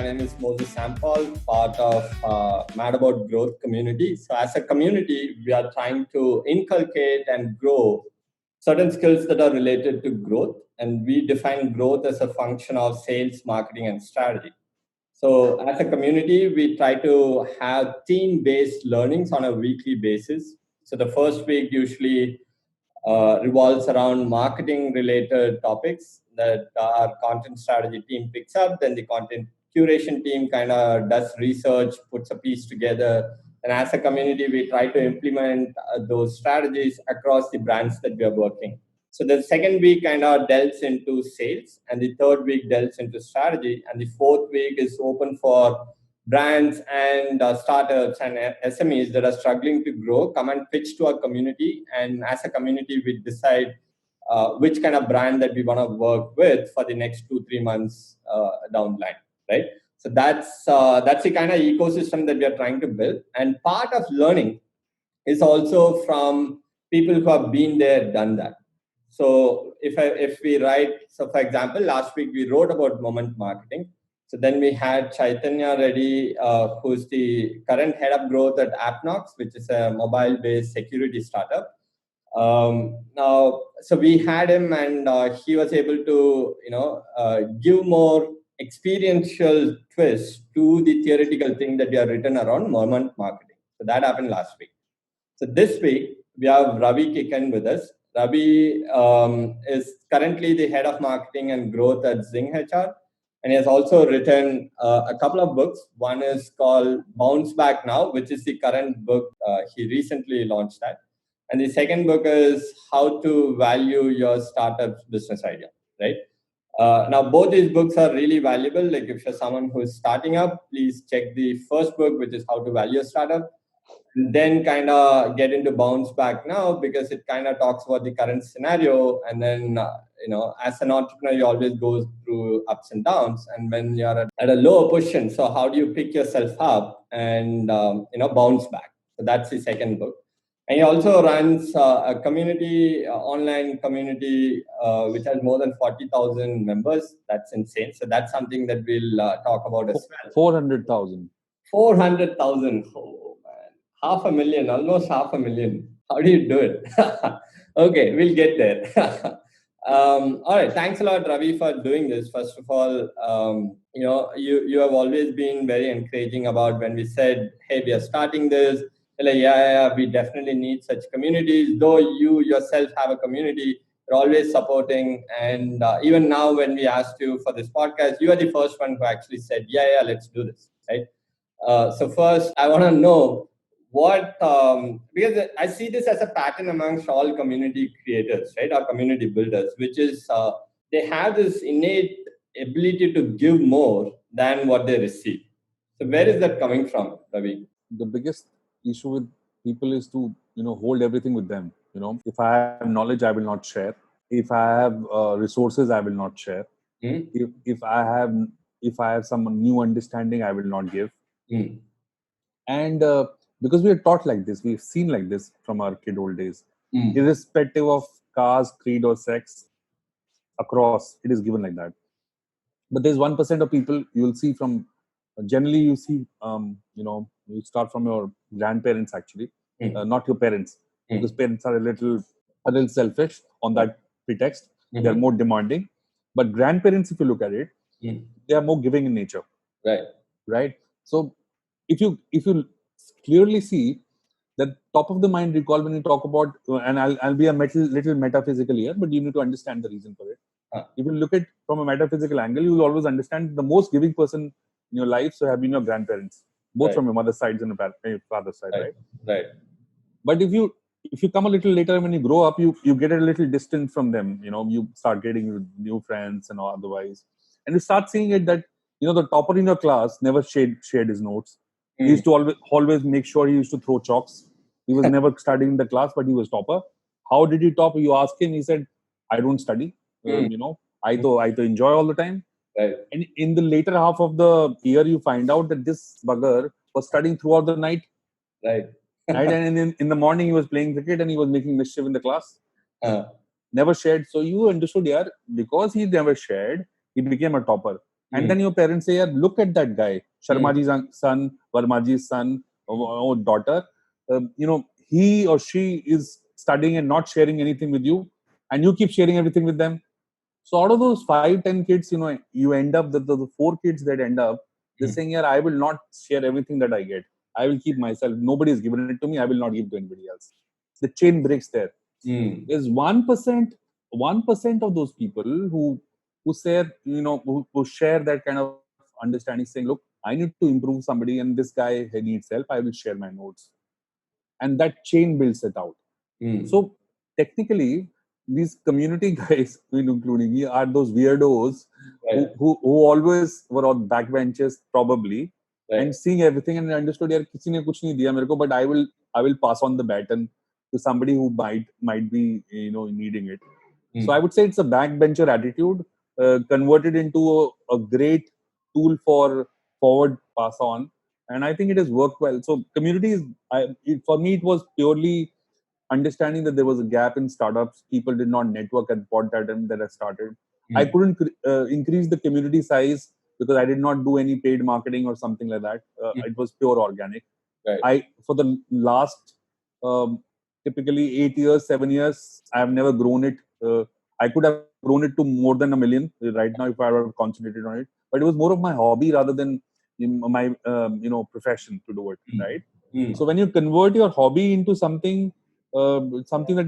My name is Moses Sampal, part of Mad About Growth community. So as a community, we are trying to inculcate and grow certain skills that are related to growth. And we define growth as a function of sales, marketing, and strategy. So as a community, we try to have team-based learnings on a weekly basis. So the first week usually revolves around marketing related topics that our content strategy team picks up. Then the content curation team kind of does research, puts a piece together. And as a community, we try to implement those strategies across the brands that we are working. So the second week kind of delves into sales, and the third week delves into strategy, and the fourth week is open for brands and startups and SMEs that are struggling to grow come and pitch to our community. And as a community, we decide which kind of brand that we want to work with for the next 2-3 months down the line, right? So that's the kind of ecosystem that we are trying to build. And part of learning is also from people who have been there, done that. So if we write, so for example, last week we wrote about moment marketing. So then we had Chaitanya Reddy, who's the current head of growth at AppNox, which is a mobile-based security startup. So we had him, and he was able to, give more experiential twist to the theoretical thing that we have written around moment marketing. So that happened last week. So this week we have Ravi Kikan with us. Ravi is currently the head of marketing and growth at Zing HR. And he has also written a couple of books. One is called Bounce Back Now, which is the current book he recently launched that. And the second book is How to Value Your Startup's Business Idea, right? Now, both these books are really valuable. Like if you're someone who is starting up, please check the first book, which is How to Value a Startup. And then kind of get into Bounce Back Now, because it kind of talks about the current scenario. And then, as an entrepreneur, you always go through ups and downs. And when you're at a lower position, so how do you pick yourself up and, bounce back? So that's the second book. And he also runs a community, online community, which has more than 40,000 members. That's insane. So that's something that we'll talk about as well. 400,000. 400,000. Oh, man. 500,000, almost 500,000. How do you do it? Okay, we'll get there. All right. Thanks a lot, Ravi, for doing this. First of all, you have always been very encouraging about when we said, hey, we are starting this. Like, yeah, we definitely need such communities. Though you yourself have a community, you're always supporting. And even now, when we asked you for this podcast, you are the first one who actually said, yeah, let's do this, right? So first, I want to know what, because I see this as a pattern amongst all community creators, right, or community builders, which is they have this innate ability to give more than what they receive. So where is that coming from, Ravi? The biggest issue with people is to hold everything with them. If I have knowledge, I will not share. If I have resources, I will not share. If I have some new understanding, I will not give. And because we are taught like this, we've seen like this from our kid old days, irrespective of caste, creed, or sex, across, it is given like that. But there's 1% of people you will see from. Generally, you see, you start from your grandparents actually, not your parents, because parents are a little selfish on that pretext. They are more demanding. But grandparents, if you look at it, they are more giving in nature. Right. So if you clearly see that top of the mind recall when you talk about, and I'll be a little metaphysical here, but you need to understand the reason for it. If you look at from a metaphysical angle, you will always understand the most giving person in your life so have been your grandparents, both from your mother's side and your father's side, right? But if you come a little later, when you grow up, you get a little distant from them. You start getting new friends and all otherwise, and you start seeing it that the topper in your class never shared his notes. He used to always make sure he used to throw chalks. He was never studying in the class, but he was topper. How did he top? You ask him, he said, "I don't study. I enjoy all the time." Right. And in the later half of the year, you find out that this bugger was studying throughout the night. Right. Right. And in the morning, he was playing cricket and he was making mischief in the class. Never shared. So you understood, because he never shared, he became a topper. And then your parents say, yeah, look at that guy, Sharmaji's son, Varmaji's son, or daughter. He or she is studying and not sharing anything with you, and you keep sharing everything with them. So out of those 5, 10 kids, you end up the 4 kids that end up, they're saying, yeah, I will not share everything that I get. I will keep myself. Nobody has given it to me. I will not give to anybody else. The chain breaks there. There's 1% of those people who share, who share that kind of understanding, saying, look, I need to improve somebody, and this guy needs help. I will share my notes, and that chain builds it out. So technically, these community guys, including me, are those weirdos who always were on backbenches, probably, and seeing everything and understood, यार किसी ने कुछ नहीं दिया मेरे को, but I will pass on the baton to somebody who might be needing it. So I would say it's a backbencher attitude converted into a great tool for forward pass on, and I think it has worked well. So communities, for me, it was purely understanding that there was a gap in startups. People did not network at the time that I started. I couldn't increase the community size because I did not do any paid marketing or something like that. It was pure organic. For the last typically 8 years, 7 years, I have never grown it. I could have grown it to more than 1 million right now if I were concentrated on it. But it was more of my hobby rather than my profession to do it. Right. So when you convert your hobby into something that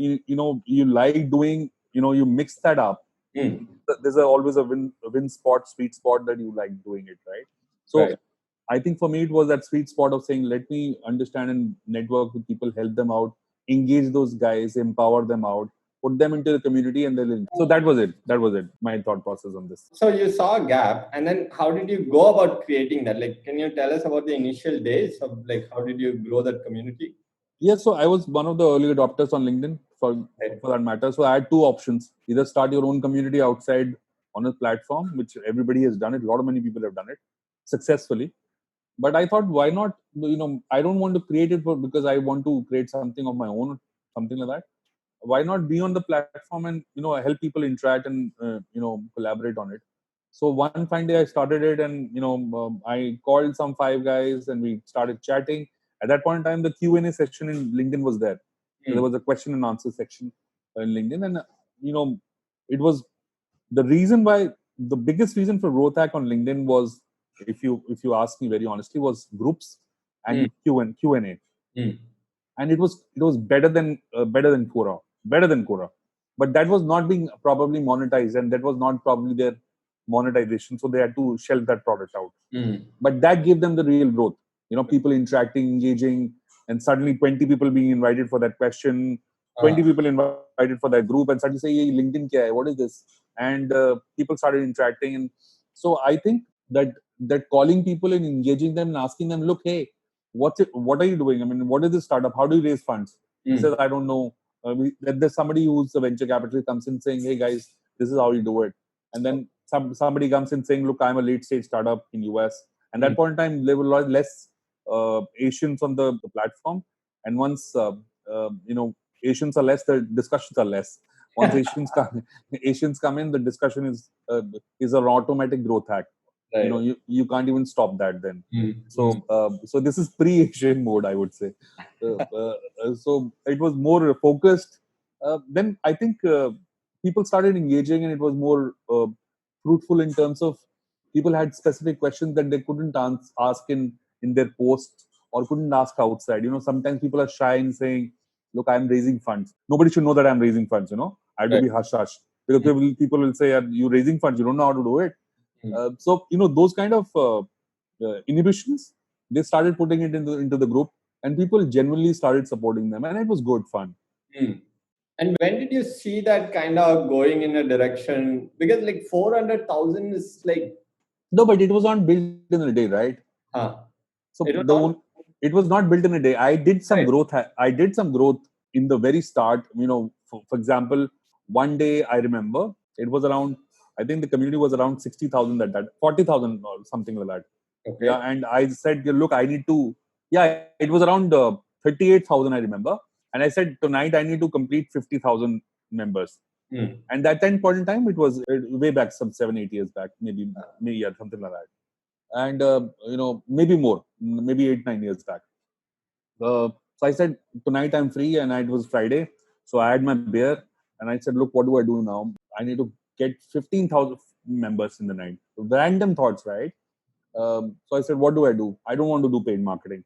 you like doing, you mix that up. There's always a win spot, sweet spot that you like doing it, right? So I think for me it was that sweet spot of saying, let me understand and network with people, help them out, engage those guys, empower them out, put them into the community, and so that was it. My thought process on this. So you saw a gap, and then how did you go about creating that? Like, can you tell us about the initial days of like how did you grow that community? Yeah, so I was one of the early adopters on LinkedIn for that matter. So I had 2 options: either start your own community outside on a platform, which everybody has done it. A lot of many people have done it successfully. But I thought, why not? I don't want to create it because I want to create something of my own, something like that. Why not be on the platform and help people interact and collaborate on it? So one fine day I started it, and I called some 5 guys and we started chatting. At that point in time, the Q&A section in LinkedIn was there. So there was a question and answer section in LinkedIn, and it was the reason why. The biggest reason for growth hack on LinkedIn was, if you ask me very honestly, was groups and Q&A. And it was better than Quora, but that was not being probably monetized, and that was not probably their monetization, so they had to shelve that product out. But that gave them the real growth. People interacting, engaging, and suddenly 20 people being invited for that question, 20 people invited for that group, and suddenly say, hey, LinkedIn kya hai? What is this? And people started interacting. And so I think that calling people and engaging them and asking them, look, hey, what are you doing? I mean, what is this startup? How do you raise funds? He says, I don't know. There's somebody who's a venture capitalist comes in saying, hey guys, this is how you do it. And then somebody comes in saying, look, I'm a late stage startup in US. And that point in time, there were a lot less Asians on the platform. And once Asians are less, the discussions are less. Once Asians come in, the discussion is an automatic growth hack. You can't even stop that then. So this is pre-Asian mode, I would say. So it was more focused. Then I think people started engaging, and it was more fruitful in terms of people had specific questions that they couldn't ask in their posts or couldn't ask outside. Sometimes people are shy in saying, look, I'm raising funds. Nobody should know that I'm raising funds. I have to be hush hush, because people will say, you're raising funds, you don't know how to do it. So those kind of inhibitions, they started putting it into the group, and people genuinely started supporting them, and it was good fun. And when did you see that kind of going in a direction? Because like 400,000 is like... No, but it was not built in a day, right? So it was not built in a day. I did some growth. I did some growth in the very start. For example, one day I remember it was around, I think the community was around 60,000 at that, 40,000 or something like that. Okay. Yeah, and I said, look, I need to. Yeah, it was around 38,000, I remember. And I said, tonight I need to complete 50,000 members. And that time point in time, it was way back, some 7-8 years back, maybe yeah, something like that. And maybe more, maybe 8-9 years back. So I said, tonight I'm free, and it was Friday. So I had my beer, and I said, look, what do I do now? I need to get 15,000 members in the night. Random thoughts, right? So I said, what do I do? I don't want to do paid marketing.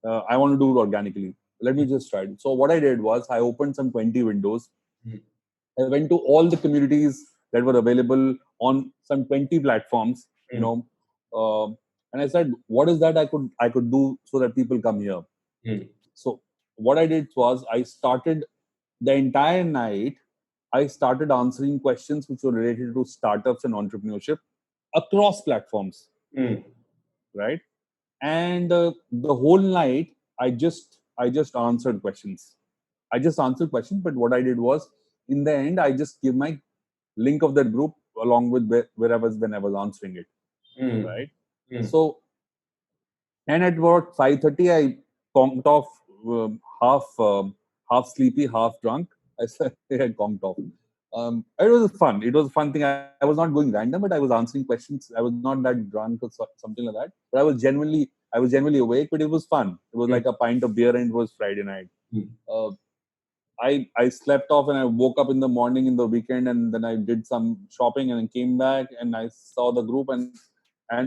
I want to do it organically. Let me just try it. So what I did was I opened some 20 windows. I went to all the communities that were available on some 20 platforms, uh, and I said, what is that I could do so that people come here? So what I did was I started the entire night. I started answering questions which were related to startups and entrepreneurship across platforms, right? And the whole night, I just answered questions. I just answered questions, but what I did was, in the end, I just give my link of that group along with where I was when I was answering it, right? So, and at about 5:30, I conked off, half half sleepy, half drunk. I said I had conked off. It was fun. It was a fun thing. I was not going random, but I was answering questions. I was not that drunk or something like that. But I was genuinely awake. But it was fun. It was like a pint of beer, and it was Friday night. Uh, I slept off, and I woke up in the morning in the weekend, and then I did some shopping, and then came back, and I saw the group, and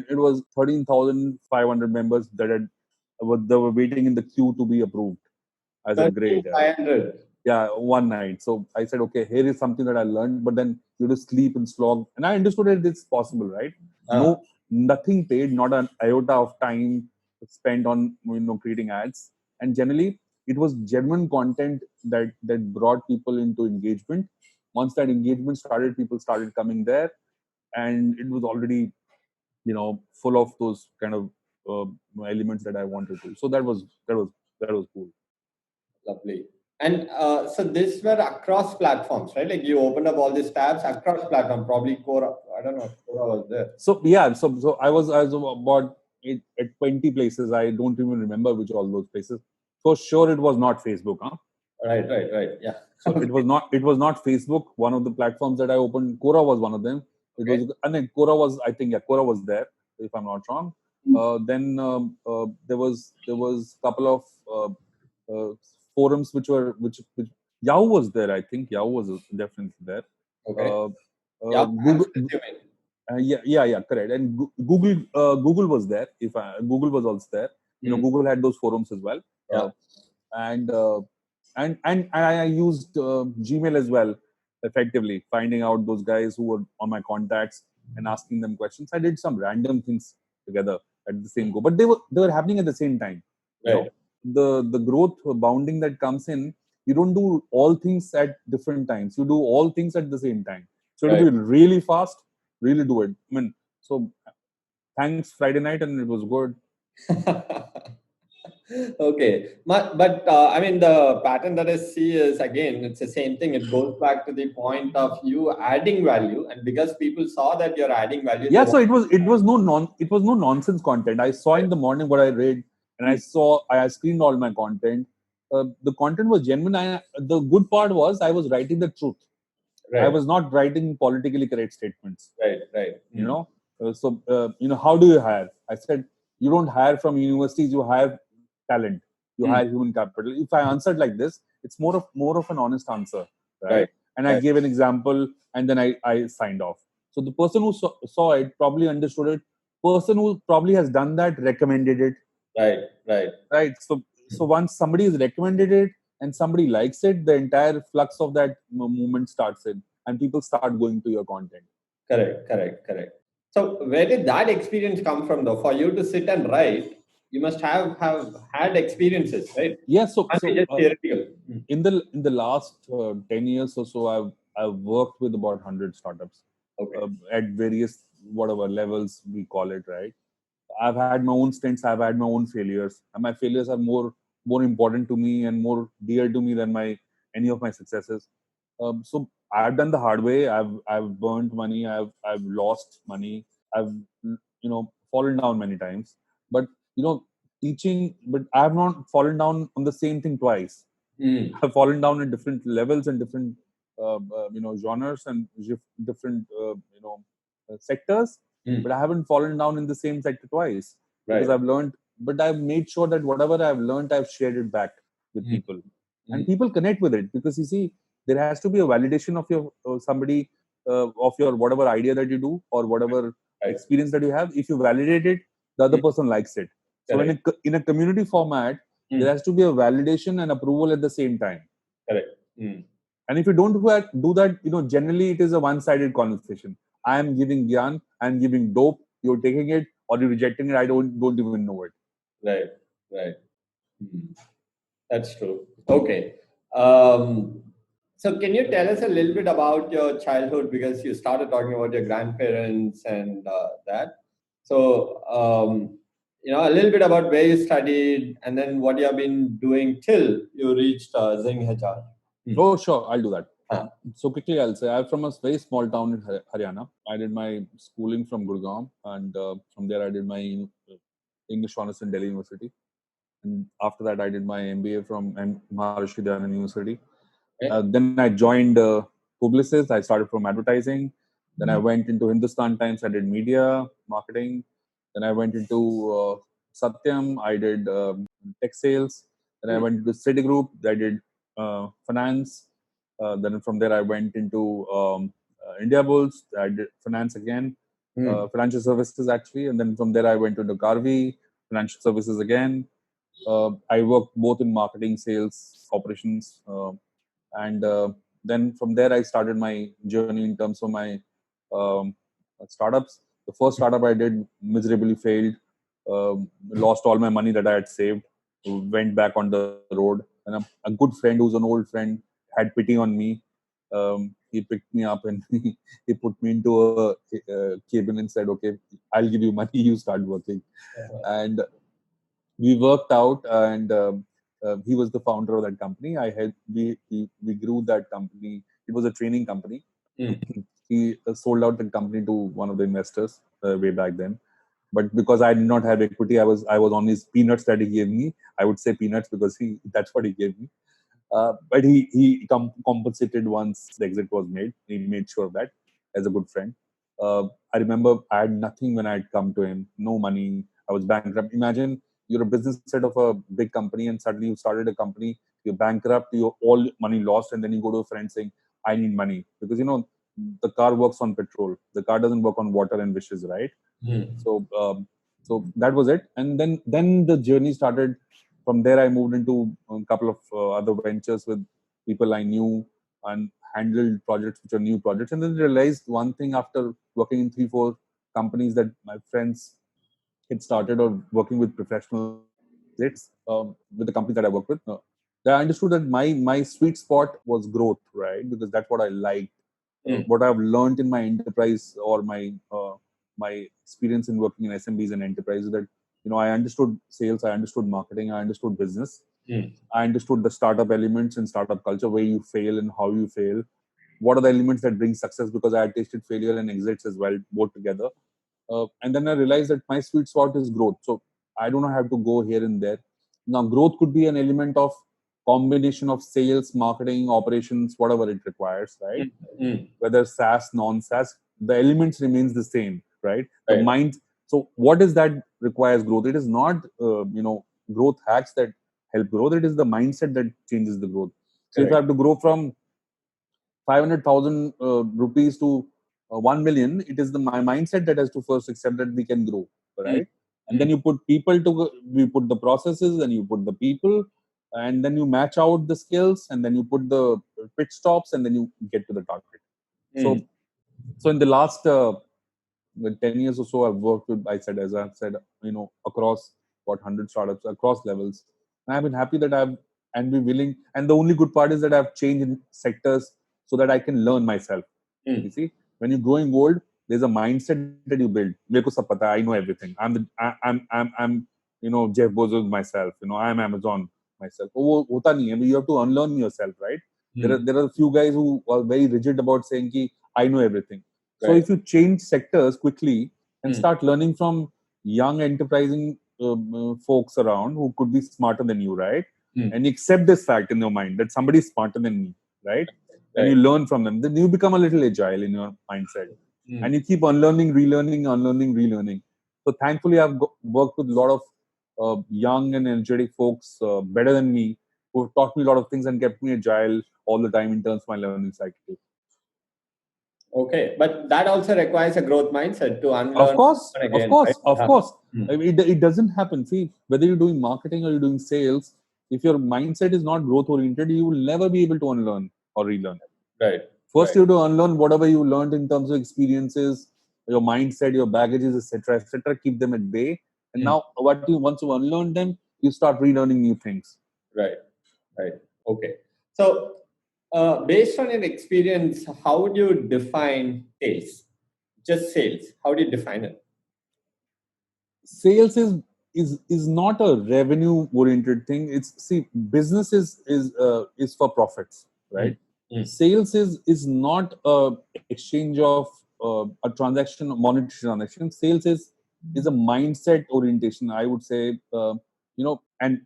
it was 13,500 members they were waiting in the queue to be approved. I said, great. 500. Yeah, one night. So I said, okay, here is something that I learned, but then you have to sleep and slog. And I understood that it's possible, right? No, nothing paid, not an iota of time spent on creating ads. And generally, it was genuine content that brought people into engagement. Once that engagement started, people started coming there, and it was already full of those kind of elements that I wanted to. So that was cool. Lovely. And so this were across platforms, right? Like you opened up all these tabs across platform, probably Quora. I don't know if Quora was there. So yeah, so I was about at 20 places. I don't even remember which all those places. For sure, it was not Facebook, huh? Right. Yeah. So it was not Facebook. One of the platforms that I opened, Quora was one of them. It was, and then Quora was, I think, yeah, Quora was there, if I'm not wrong. Then there was couple of forums which Yahoo was there. I think Yahoo was definitely there. Okay. Yeah, Google, yeah, correct. And Google was there. Google was also there. Google had those forums as well. Yeah. And I used Gmail as well, effectively finding out those guys who were on my contacts and asking them questions. I did some random things together at the same go, but they were happening at the same time. Right. The growth bounding that comes in, you don't do all things at different times. You do all things at the same time. So it'll be really fast, really do it. I mean, so thanks Friday night, and it was good. Okay, but I mean, the pattern that I see is, again, it's the same thing. It goes back to the point of you adding value, and because people saw that you're adding value. Yeah, so it was no nonsense content. I saw in the morning what I read, and I screened all my content. The content was genuine. The good part was I was writing the truth. Right. I was not writing politically correct statements. Right. How do you hire? I said, you don't hire from universities. You hire talent. You hire human capital. If I answered like this, it's more of an honest answer, right? And I gave an example, and then I signed off. So the person who saw it probably understood it. Person who probably has done that recommended it. Right. So once somebody has recommended it and somebody likes it, the entire flux of that movement starts in, and people start going to your content. Correct. So where did that experience come from, though? For you to sit and write, you must have had experiences, right? Yeah. So just theoretical. In the last 10 years or so, I've worked with about 100 startups. Okay. At various whatever levels we call it, right? I've had my own stints. I've had my own failures, and my failures are more important to me and more dear to me than any of my successes. So I've done the hard way. I've burnt money. I've lost money. I've fallen down many times. But teaching. But I have not fallen down on the same thing twice. I've fallen down at different levels and different genres and different sectors, but I haven't fallen down in the same sector twice because I've learned. But I've made sure that whatever I've learned, I've shared it back with people, and people connect with it because you see, there has to be a validation of your somebody of your whatever idea that you do or whatever experience that you have. If you validate it, the other person likes it. So in a community format, there has to be a validation and approval at the same time. Correct. And if you don't do that, generally it is a one-sided conversation. I am giving gyan, I am giving dope, you're taking it or you're rejecting it, I don't even know it. Right. That's true. Okay. So can you tell us a little bit about your childhood, because you started talking about your grandparents and that. So, a little bit about where you studied and then what you have been doing till you reached Zing HR. Oh, sure. I'll do that. So quickly, I'll say I'm from a very small town in Haryana. I did my schooling from Gurgaon, and from there I did my English honors in Delhi University. And after that, I did my MBA from Maharishi Dayanand University. Then I joined Publicis. I started from advertising. Then I went into Hindustan Times. I did media marketing. Then I went into Satyam. I did tech sales. Then I went into Citigroup. I did finance. Then from there I went into India Bulls. I did finance again, financial services actually. And then from there I went into Garvey, financial services again. I worked both in marketing, sales, operations, and then from there I started my journey in terms of my um, startups. The first startup I did miserably failed, lost all my money that I had saved, went back on the road, and a good friend who's an old friend had pity on me. He picked me up and he put me into a cabin and said, okay, I'll give you money, you start working. And we worked out, and he was the founder of that company. I had we grew that company. It was a training company. He sold out the company to one of the investors way back then. But because I did not have equity, I was on his peanuts that he gave me. I would say peanuts because that's what he gave me. But he compensated once the exit was made. He made sure of that as a good friend. I remember I had nothing when I had come to him. No money. I was bankrupt. Imagine you're a business head of a big company and suddenly you started a company. You're bankrupt. You're all money lost, and then you go to a friend saying, "I need money," because the car works on petrol. The car doesn't work on water and wishes, right? So that was it. And then the journey started. From there, I moved into a couple of other ventures with people I knew and handled projects which are new projects. And then realized one thing after working in 3-4 companies that my friends had started or working with professional exits with the company that I work with. I understood that my sweet spot was growth, right? Because that's what I liked. What I've learned in my enterprise or my experience in working in SMBs and enterprises, that I understood sales, I understood marketing, I understood business, I understood the startup elements and startup culture, where you fail and how you fail. What are the elements that bring success? Because I had tasted failure and exits as well, both together. And then I realized that my sweet spot is growth. So I don't have to go here and there. Now, growth could be an element of combination of sales, marketing, operations, whatever it requires, right? Whether SaaS, non-SaaS, the elements remains the same, right? The mind. So what is that requires growth? It is not, growth hacks that help growth. It is the mindset that changes the growth. So if I have to grow from 500,000 rupees to 1 million, it is my mindset that has to first accept that we can grow, right? And then you put people we put the processes and you put the people, and then you match out the skills, and then you put the pitch stops, and then you get to the target. So in the last 10 years or so, I've worked with, as I've said, across 100 startups across levels. And I've been happy that and be willing. And the only good part is that I've changed in sectors so that I can learn myself. You see, when you're growing old, there's a mindset that you build. Meko sab pata hai, I know everything. I'm Jeff Bezos myself. I'm Amazon myself. वो होता नहीं है. You have to unlearn yourself, right? There are a few guys who are very rigid about saying ki I know everything. So if you change sectors quickly and start learning from young enterprising folks around who could be smarter than you, right? And accept this fact in your mind that somebody is smarter than me, right? and you learn from them, then you become a little agile in your mindset. And you keep unlearning, relearning. So thankfully, I've worked with a lot of young and energetic folks better than me, who have taught me a lot of things and kept me agile all the time in terms of my learning cycle. Okay, but that also requires a growth mindset to unlearn. Of course. Right? It doesn't happen. See, whether you're doing marketing or you're doing sales, if your mindset is not growth oriented, you will never be able to unlearn or relearn. Right. First, you have to unlearn whatever you learned in terms of experiences, your mindset, your baggages, etc., etc. Keep them at bay. And now, once you unlearn them, you start relearning new things. Right. Okay. So, based on your experience, how would you define sales? Just sales. How do you define it? Sales is not a revenue oriented thing. Business is for profits, right? Sales is not a exchange of a transaction, monetary transaction. Sales is a mindset orientation, I would say. And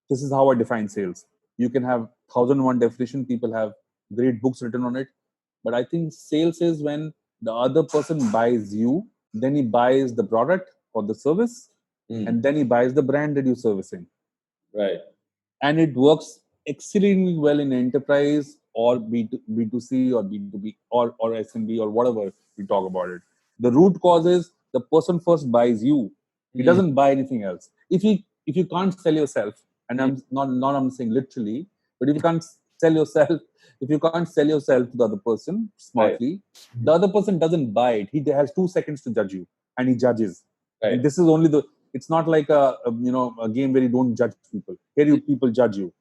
this is how I define sales. You can have 1,001 definition. People have great books written on it, but I think sales is when the other person buys you, then he buys the product or the service, and then he buys the brand that you're servicing. Right. And it works exceedingly well in enterprise or B2C or B2B or SMB or whatever we talk about it. The root cause is the person first buys you. He doesn't buy anything else. If you can't sell yourself, and I'm saying literally, but if you can't sell yourself, if you can't sell yourself to the other person smartly, the other person doesn't buy it. He has 2 seconds to judge you, and he judges. Right. And this is only it's not like a game where you don't judge people. Here people judge you.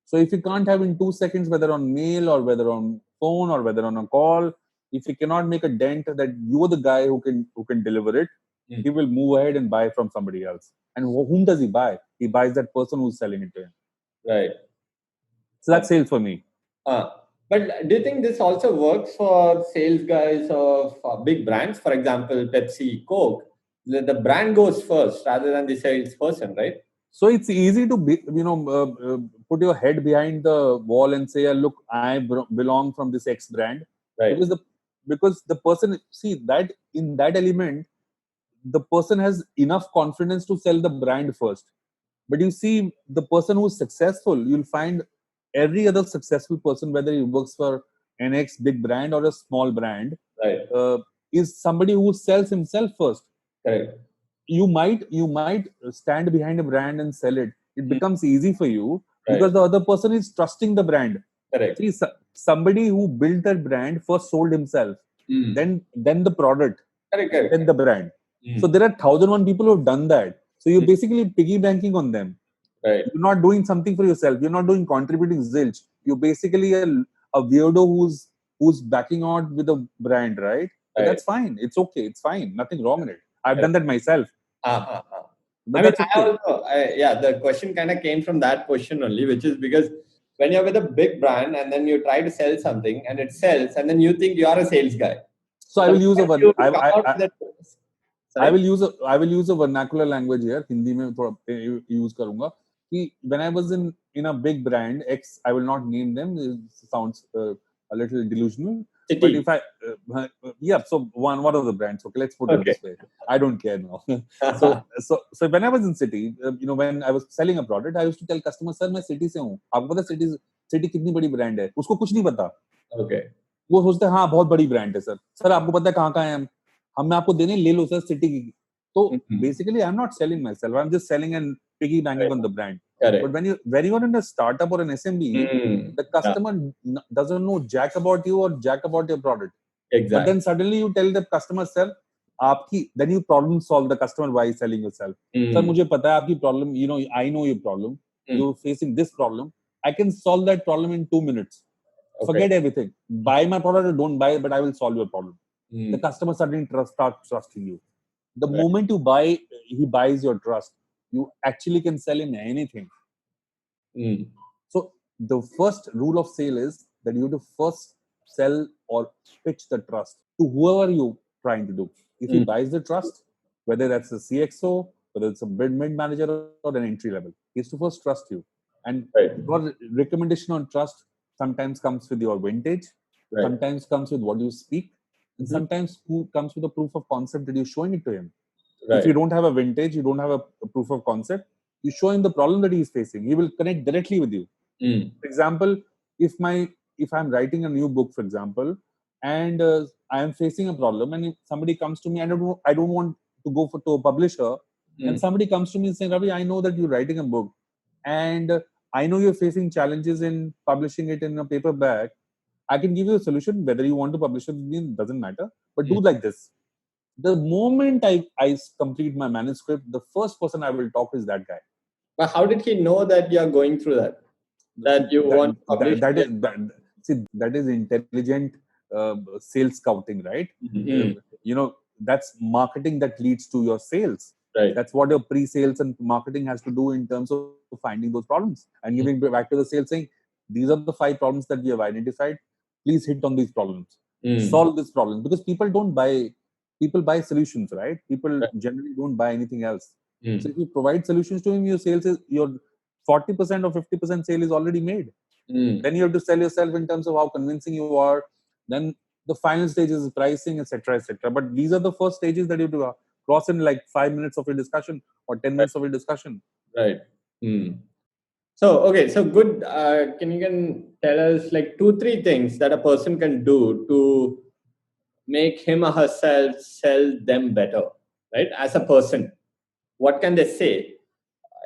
So if you can't have in 2 seconds, whether on mail or whether on phone or whether on a call, if you cannot make a dent that you're the guy who can deliver it, he will move ahead and buy from somebody else. And whom does he buy? He buys that person who's selling it to him. Right. So that's sales for me. But do you think this also works for sales guys of big brands? For example, Pepsi, Coke. The brand goes first rather than the salesperson, right? So it's easy to put your head behind the wall and say, "Look, I belong from this X brand," right? Because the person, see that in that element, the person has enough confidence to sell the brand first. But you see, the person who's successful, you'll find every other successful person, whether he works for an X big brand or a small brand, right, is somebody who sells himself first. Correct. You might stand behind a brand and sell it. It becomes easy for you because the other person is trusting the brand. Correct. See, somebody who built that brand first sold himself, then the product, correct. Then the brand. So there are 1,001 people who have done that. So you're basically piggy banking on them. Right. You're not doing something for yourself. You're not doing contributing zilch. You're basically a weirdo who's backing out with a brand, right? So that's fine. It's okay. It's fine. Nothing wrong in it. I've done that myself. But that's okay. The question kind of came from that question only, which is because when you're with a big brand and then you try to sell something and it sells, and then you think you are a sales guy. So I will use I will use a vernacular language here. Hindi में थोड़ा use करूँगा कि when I was in a big brand X, I will not name them. It sounds a little delusional. But if so one of the brands. Okay, let's put it this way. I don't care now. so when I was in city, when I was selling a product, I used to tell customers, sir, मैं city से हूँ. आपको पता city कितनी बड़ी brand है? उसको कुछ नहीं पता. Okay. वो सोचते हैं हाँ बहुत बड़ी brand है सर. सर आपको पता है कहाँ हैं हम आपको देने ले लो सर सिटी की. So basically, I'm not selling myself. I'm just selling and piggy banking on the brand. Correct. But when you're in a startup or an SMB, the customer doesn't know jack about you or jack about your product. Exactly. But then suddenly you tell the customer, sir, then you problem solve the customer by selling yourself. Sir, मुझे पता है आपकी problem. I know your problem. You're facing this problem. I can solve that problem in 2 minutes. Okay. Forget everything. Buy my product or don't buy it, but I will solve your problem. The customer suddenly starts trusting you. The moment you buy, he buys your trust. You actually can sell him anything. So the first rule of sale is that you have to first sell or pitch the trust to whoever you're trying to do. If he buys the trust, whether that's a CXO, whether it's a mid manager or an entry level, he has to first trust you. And your recommendation on trust sometimes comes with your vintage, sometimes comes with what you speak, and sometimes comes with a proof of concept that you're showing it to him. If you don't have a vintage, you don't have a proof of concept, you show him the problem that he is facing. He will connect directly with you. For example, if I'm writing a new book, for example, and I am facing a problem, and if somebody comes to me, I don't want to go to a publisher, and somebody comes to me and saying, Ravi, I know that you're writing a book, and I know you're facing challenges in publishing it in a paperback. I can give you a solution. Whether you want to publish it doesn't matter, but do like this. The moment I complete my manuscript, the first person I will talk is that guy. But how did he know that you're going through that? That you want to publish? That is intelligent sales scouting, right? That's marketing that leads to your sales. Right. That's what your pre-sales and marketing has to do in terms of finding those problems and giving back to the sales, saying, these are the 5 problems that we have identified. Please hit on these problems. Solve this problem. Because people buy solutions, right? People generally don't buy anything else. So if you provide solutions to him, your 40% or 50% sale is already made. Then you have to sell yourself in terms of how convincing you are. Then the final stage is pricing, etc., etc. But these are the first stages that you have to cross in like 5 minutes of your discussion or 10 minutes of your discussion. Right. So good. Can you tell us like 2-3 things that a person can do to make him or herself sell them better, right? As a person, what can they say?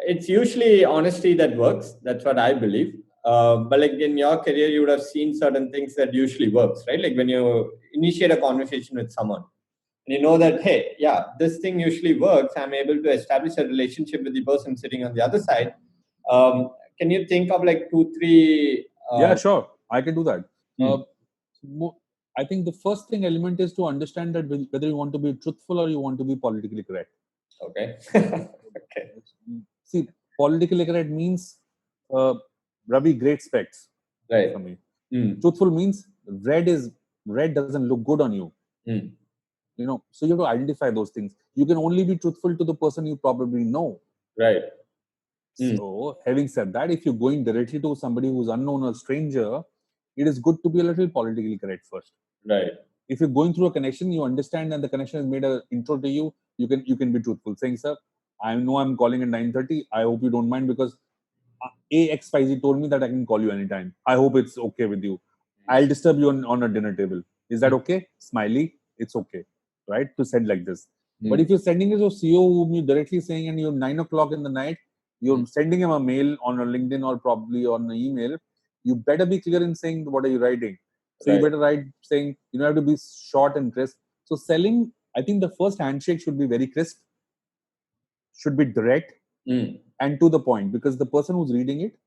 It's usually honesty that works. That's what I believe. But like in your career, you would have seen certain things that usually works, right? Like when you initiate a conversation with someone, and you know that, hey, yeah, this thing usually works. I'm able to establish a relationship with the person sitting on the other side. Can you think of like 2-3? Yeah, sure. I can do that. I think the first element is to understand that whether you want to be truthful or you want to be politically correct. Okay. See, politically correct means Ravi, great specs. Right. For me. Truthful means red doesn't look good on you. So you have to identify those things. You can only be truthful to the person you probably know. Right. So having said that, if you're going directly to somebody who's unknown or stranger, it is good to be a little politically correct first. Right. If you're going through a connection, you understand and the connection has made an intro to you, you can be truthful, saying, sir, I know I'm calling at 9:30. I hope you don't mind because XYZ told me that I can call you anytime. I hope it's okay with you. I'll disturb you on a dinner table. Is that okay? Smiley, it's okay, right? To send like this. But if you're sending it to a CEO whom you're directly saying and you're 9 o'clock in the night, you're sending him a mail on a LinkedIn or probably on an email, you better be clear in saying what are you writing. So you better write saying, you have to be short and crisp. So selling, I think the first handshake should be very crisp, should be direct and to the point, because the person who's reading it,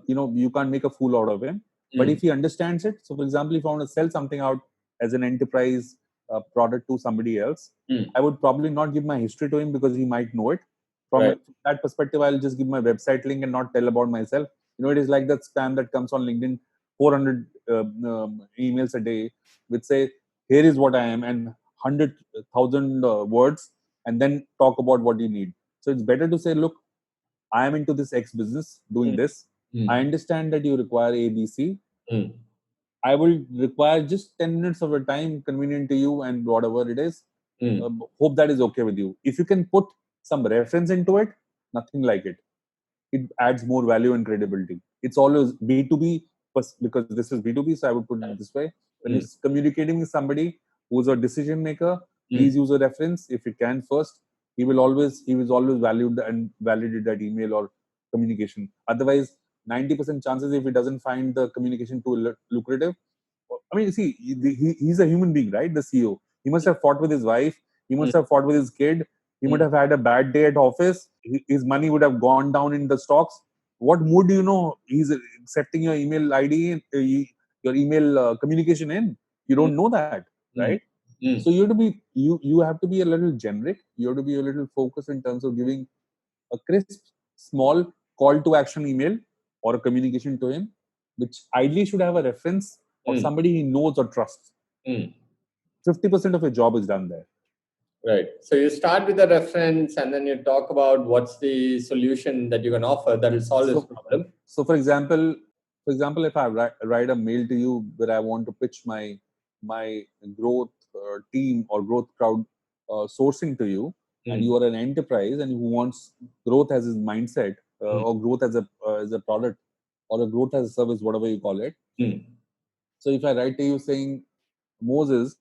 you can't make a fool out of him. But if he understands it, so for example, if I want to sell something out as an enterprise product to somebody else, I would probably not give my history to him because he might know it. From that perspective, I'll just give my website link and not tell about myself. It is like that spam that comes on LinkedIn, 400 emails a day, which say, here is what I am, and 100,000 words, and then talk about what you need. So it's better to say, look, I am into this X business, doing this. I understand that you require A, B, C. I will require just 10 minutes of your time, convenient to you, and whatever it is. Hope that is okay with you. If you can put some reference into it, nothing like it. It adds more value and credibility. It's always B2B, because this is B2B, so I would put it this way. When you're communicating with somebody who's a decision maker, please use a reference if you can first. He was always valued and validated that email or communication. Otherwise, 90% chances if he doesn't find the communication too lucrative. I mean, see, he's a human being, right? The CEO. He must have fought with his wife. He must have fought with his kid. He would have had a bad day at office. His money would have gone down in the stocks. What mood do you know he's accepting your email ID, your email communication in? You don't know that, right? So you have to be you have to be a little generic. You have to be a little focused in terms of giving a crisp, small call to action email or a communication to him, which ideally should have a reference or somebody he knows or trusts. 50% of your job is done there. Right. So you start with a reference and then you talk about what's the solution that you can offer that will solve this problem. So for example, For example, if I write a mail to you where I want to pitch my growth team or growth crowd sourcing to you, and you are an enterprise and who wants growth as his mindset, or growth as a product, or a growth as a service, whatever you call it. So if I write to you saying, Moses,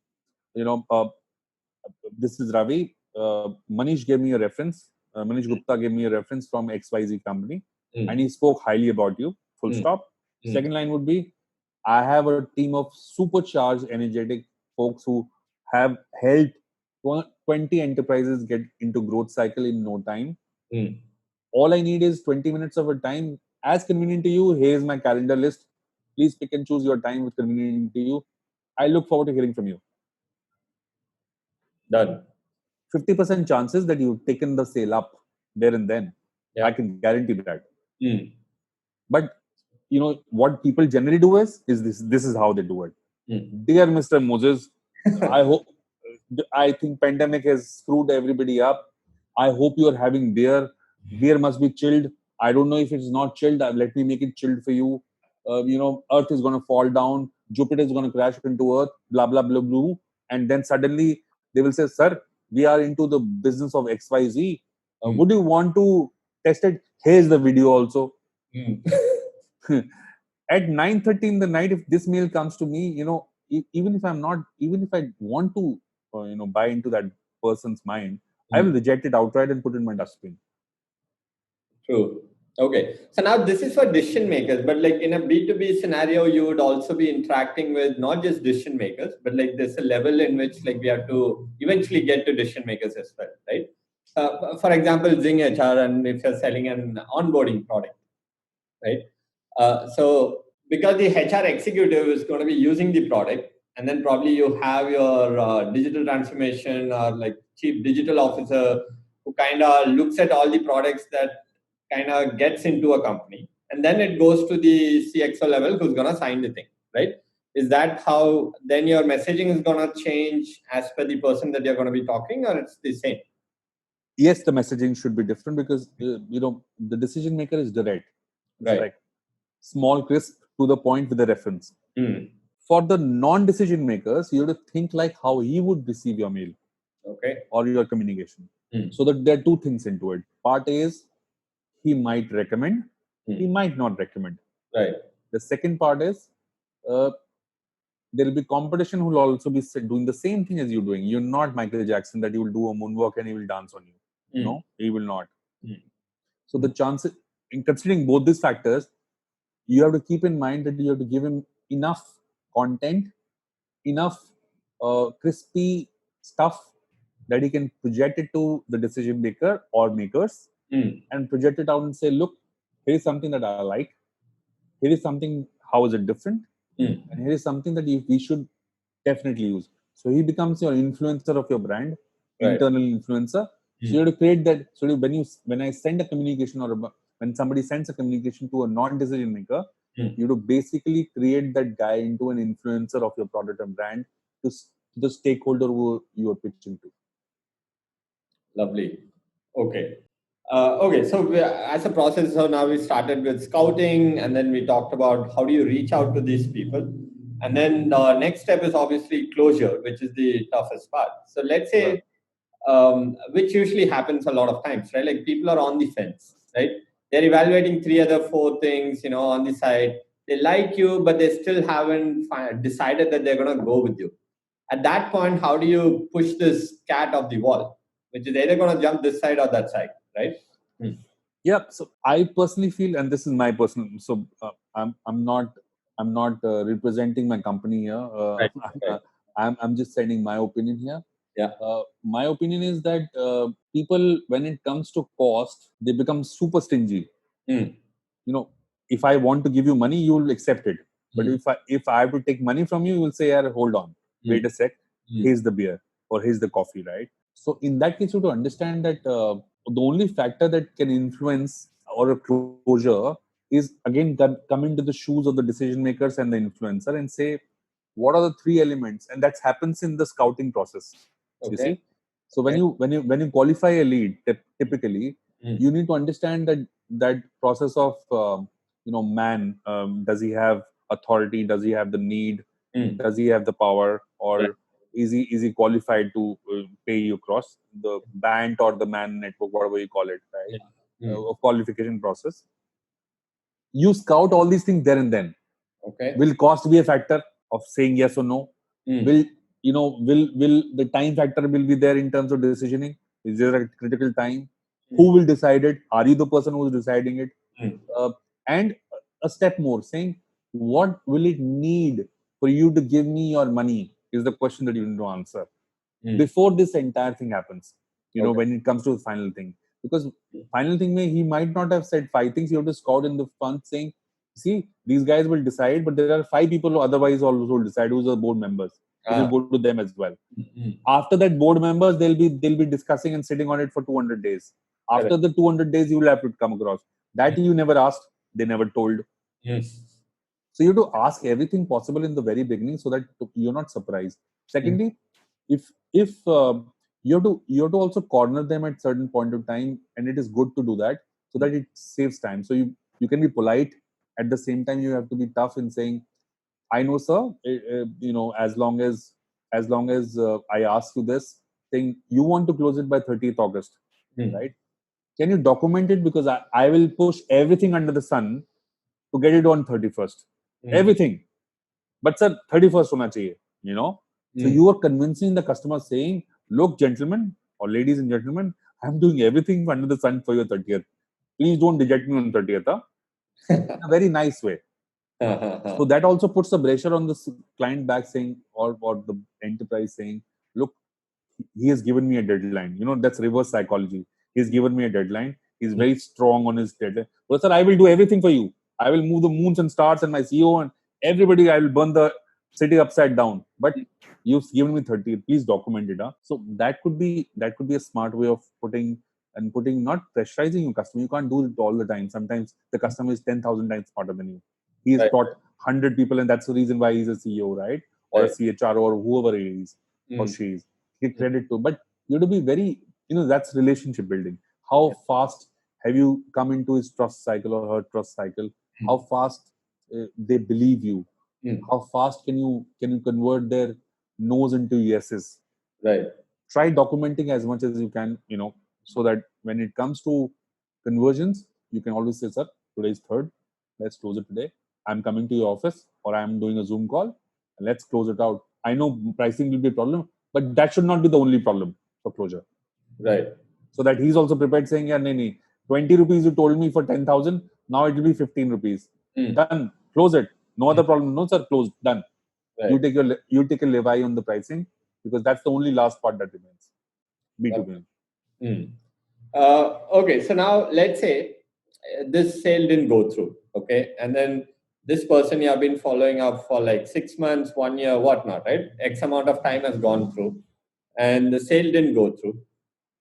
this is Ravi. Manish gave me a reference. Manish Gupta gave me a reference from XYZ company, and he spoke highly about you. Full stop. Second line would be, I have a team of supercharged, energetic folks who have helped 20 enterprises get into growth cycle in no time. All I need is 20 minutes of a time, as convenient to you. Here is my calendar list. Please pick and choose your time with convenient to you. I look forward to hearing from you. Done. 50% chances that you've taken the sale up there and then. I can guarantee that. But what people generally do is this is how they do it. Dear Mr. Moses, I think pandemic has screwed everybody up. I hope you are having beer. Beer must be chilled. I don't know if it's not chilled. Let me make it chilled for you. Earth is going to fall down. Jupiter is going to crash into Earth. Blah blah blah blah. And then suddenly they will say, "Sir, we are into the business of XYZ. Would you want to test it? Here's the video also." At 9:30 in the night, if this mail comes to me, even if I want to, buy into that person's mind, I will reject it outright and put it in my dustbin. True. Okay. So now this is for decision makers, but like in a B2B scenario, you would also be interacting with not just decision makers, but like there's a level in which like we have to eventually get to decision makers as well, right? For example, Zing HR, and if you're selling an onboarding product, right? So because the HR executive is going to be using the product, and then probably you have your digital transformation or like chief digital officer who kind of looks at all the products that kind of gets into a company, and then it goes to the CXO level who's going to sign the thing, right? Is that how then your messaging is going to change as per the person that you're going to be talking, or it's the same? Yes, the messaging should be different because the decision maker is direct. Right. Small, crisp, to the point with the reference. For the non-decision makers, you have to think like how he would receive your mail, or your communication. So that there are two things into it. Part is, he might recommend, he might not recommend. Right. The second part is, there will be competition who will also be doing the same thing as you're doing. You're not Michael Jackson that you will do a moonwalk and he will dance on you. No, he will not. So the chances, in considering both these factors, you have to keep in mind that you have to give him enough content, enough crispy stuff that he can project it to the decision maker or makers, and project it out and say, look, here is something that I like. Here is something, how is it different? And here is something that we should definitely use. So he becomes your influencer of your brand, internal influencer. So you have to create that. So when I send a communication, or when somebody sends a communication to a non-decision maker, you have to basically create that guy into an influencer of your product and brand to the stakeholder who you are pitching to. Lovely. Okay. So as a process, so now we started with scouting, and then we talked about how do you reach out to these people. And then the next step is obviously closure, which is the toughest part. So let's say, which usually happens a lot of times, right? Like people are on the fence, right? They're evaluating 4 things, on the side. They like you, but they still haven't decided that they're going to go with you. At that point, how do you push this cat off the wall, which is either going to jump this side or that side, right? Yeah. So I personally feel, and this is my personal. So I'm not representing my company here. Right. I'm just saying my opinion here. Yeah. My opinion is that people, when it comes to cost, they become super stingy. If I want to give you money, you will accept it. But if I have to take money from you, you will say, "Yeah, hold on, wait a sec. Here's the beer, or here's the coffee," right? So in that case, you have to understand that the only factor that can influence or a closure is, again, come into the shoes of the decision makers and the influencer and say, what are the 3 elements? And that happens in the scouting process. Okay. You see, so when you qualify a lead, typically you need to understand that process of man, does he have authority, does he have the need, Mm. does he have the power, Right. or is he qualified to pay you across the band or the man network, whatever you call it, right? Yeah. Mm. Qualification process. You scout all these things there and then. Okay. Will cost be a factor of saying yes or no? Mm. Will the time factor will be there in terms of decisioning? Is there a critical time? Mm. Who will decide it? Are you the person who is deciding it? Mm. And a step more, saying, what will it need for you to give me your money is the question that you need to answer before this entire thing happens. Okay. When it comes to the final thing, because final thing he might not have said 5 things. You have to scout in the front, saying, see, these guys will decide, but there are 5 people who otherwise also will decide, who's the board members. It will go to them as well. After that, board members, they'll be discussing and sitting on it for 200 days. After the 200 days, you will have to come across that. You never asked, they never told. Yes. So you have to ask everything possible in the very beginning, so that you're not surprised. Secondly, if you have to also corner them at certain point of time, and it is good to do that, so that it saves time. So you can be polite, at the same time you have to be tough in saying, I know, sir, as long as I ask you this thing, you want to close it by 30th August, right? Can you document it? Because I will push everything under the sun to get it on 31st. Everything. But sir, 31st hona chahiye, So you are convincing the customer, saying, look, gentlemen or ladies and gentlemen, I'm doing everything under the sun for your 30th. Please don't reject me on 30th. In a very nice way. So that also puts the pressure on the client back, saying, or the enterprise saying, look, he has given me a deadline. That's reverse psychology. He's given me a deadline. He's very strong on his deadline. But sir, I will do everything for you. I will move the moons and stars and my CEO and everybody. I will burn the city upside down. But you've given me 30. Please document it. So that could be a smart way of putting, not pressurizing your customer. You can't do it all the time. Sometimes the customer is 10,000 times smarter than you. He has taught 100 people, and that's the reason why he's a CEO, right? Or a CHR, or whoever he is or she is. Give credit to, but you have to be very, that's relationship building. How fast have you come into his trust cycle or her trust cycle? How fast they believe you? How fast can you convert their no's into yeses? Right. Try documenting as much as you can, so that when it comes to conversions, you can always say, sir, today is 3rd. Let's close it today. I'm coming to your office, or I'm doing a Zoom call, and let's close it out. I know pricing will be a problem, but that should not be the only problem for closure. Right. So that he's also prepared, saying, yeah, nee, 20 rupees you told me for 10,000. Now it will be 15 rupees. Done. Close it. No other problem. No, sir, closed. Done. Right. You take a levy on the pricing, because that's the only last part that remains. B2B. Okay, so now let's say this sale didn't go through. Okay, and then this person you have been following up for like 6 months, 1 year, whatnot, right? X amount of time has gone through, and the sale didn't go through.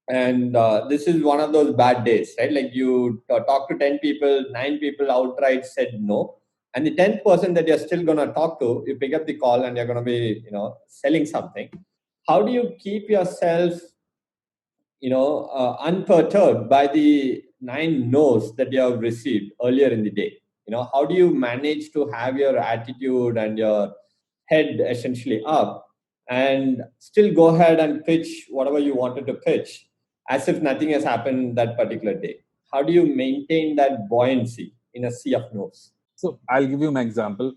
And this is one of those bad days, right? Like you talk to 10 people, 9 people outright said no. And the 10th person that you're still going to talk to, you pick up the call and you're going to be, selling something. How do you keep yourself, unperturbed by the 9 no's that you have received earlier in the day? How do you manage to have your attitude and your head essentially up and still go ahead and pitch whatever you wanted to pitch as if nothing has happened that particular day? How do you maintain that buoyancy in a sea of no's? So I'll give you an example.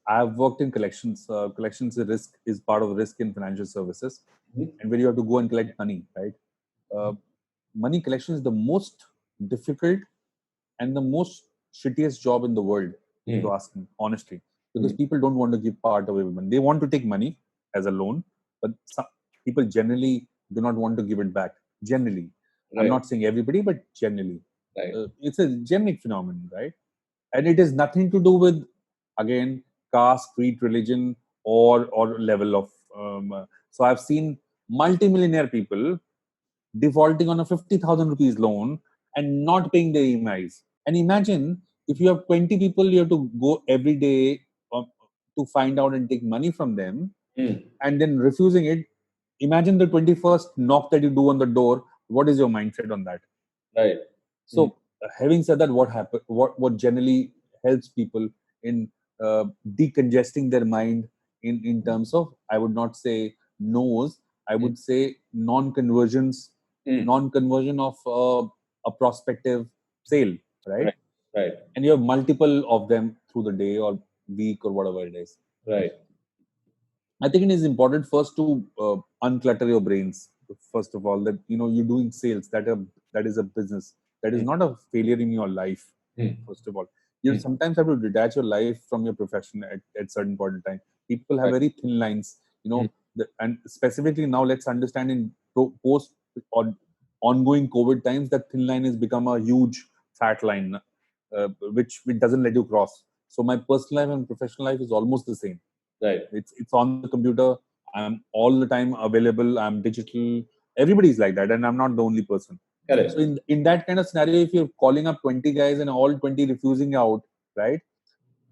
I've worked in collections. Collections is part of risk in financial services, and where you have to go and collect money, right? Money collection is the most difficult and the most shittiest job in the world, if you ask me, honestly, because people don't want to give part away money. They want to take money as a loan, but some people generally do not want to give it back. Generally, right. I'm not saying everybody, but generally, right. It's a generic phenomenon, right? And it has nothing to do with, again, caste, creed, religion, or level of. So I've seen multimillionaire people defaulting on a 50,000 rupees loan and not paying their EMIs. And imagine if you have 20 people, you have to go every day to find out and take money from them, and then refusing it. Imagine the 21st knock that you do on the door. What is your mindset on that? Right. So having said that, what generally helps people in decongesting their mind in terms of, I would not say no's, I would say non-conversions, non-conversion of a prospective sale, right? Right. Right. And you have multiple of them through the day or week or whatever it is. Right. I think it is important first to unclutter your brains. First of all, that you're doing sales. That is a business. That is not a failure in your life. First of all, you sometimes have to detach your life from your profession at certain point in time. People have Right. very thin lines. And specifically now, let's understand in post or ongoing COVID times, that thin line has become a huge fat line, which doesn't let you cross. So my personal life and professional life is almost the same. Right. It's on the computer. I'm all the time available. I'm digital. Everybody's like that, and I'm not the only person. Correct. So in that kind of scenario, if you're calling up 20 guys and all 20 refusing out, right?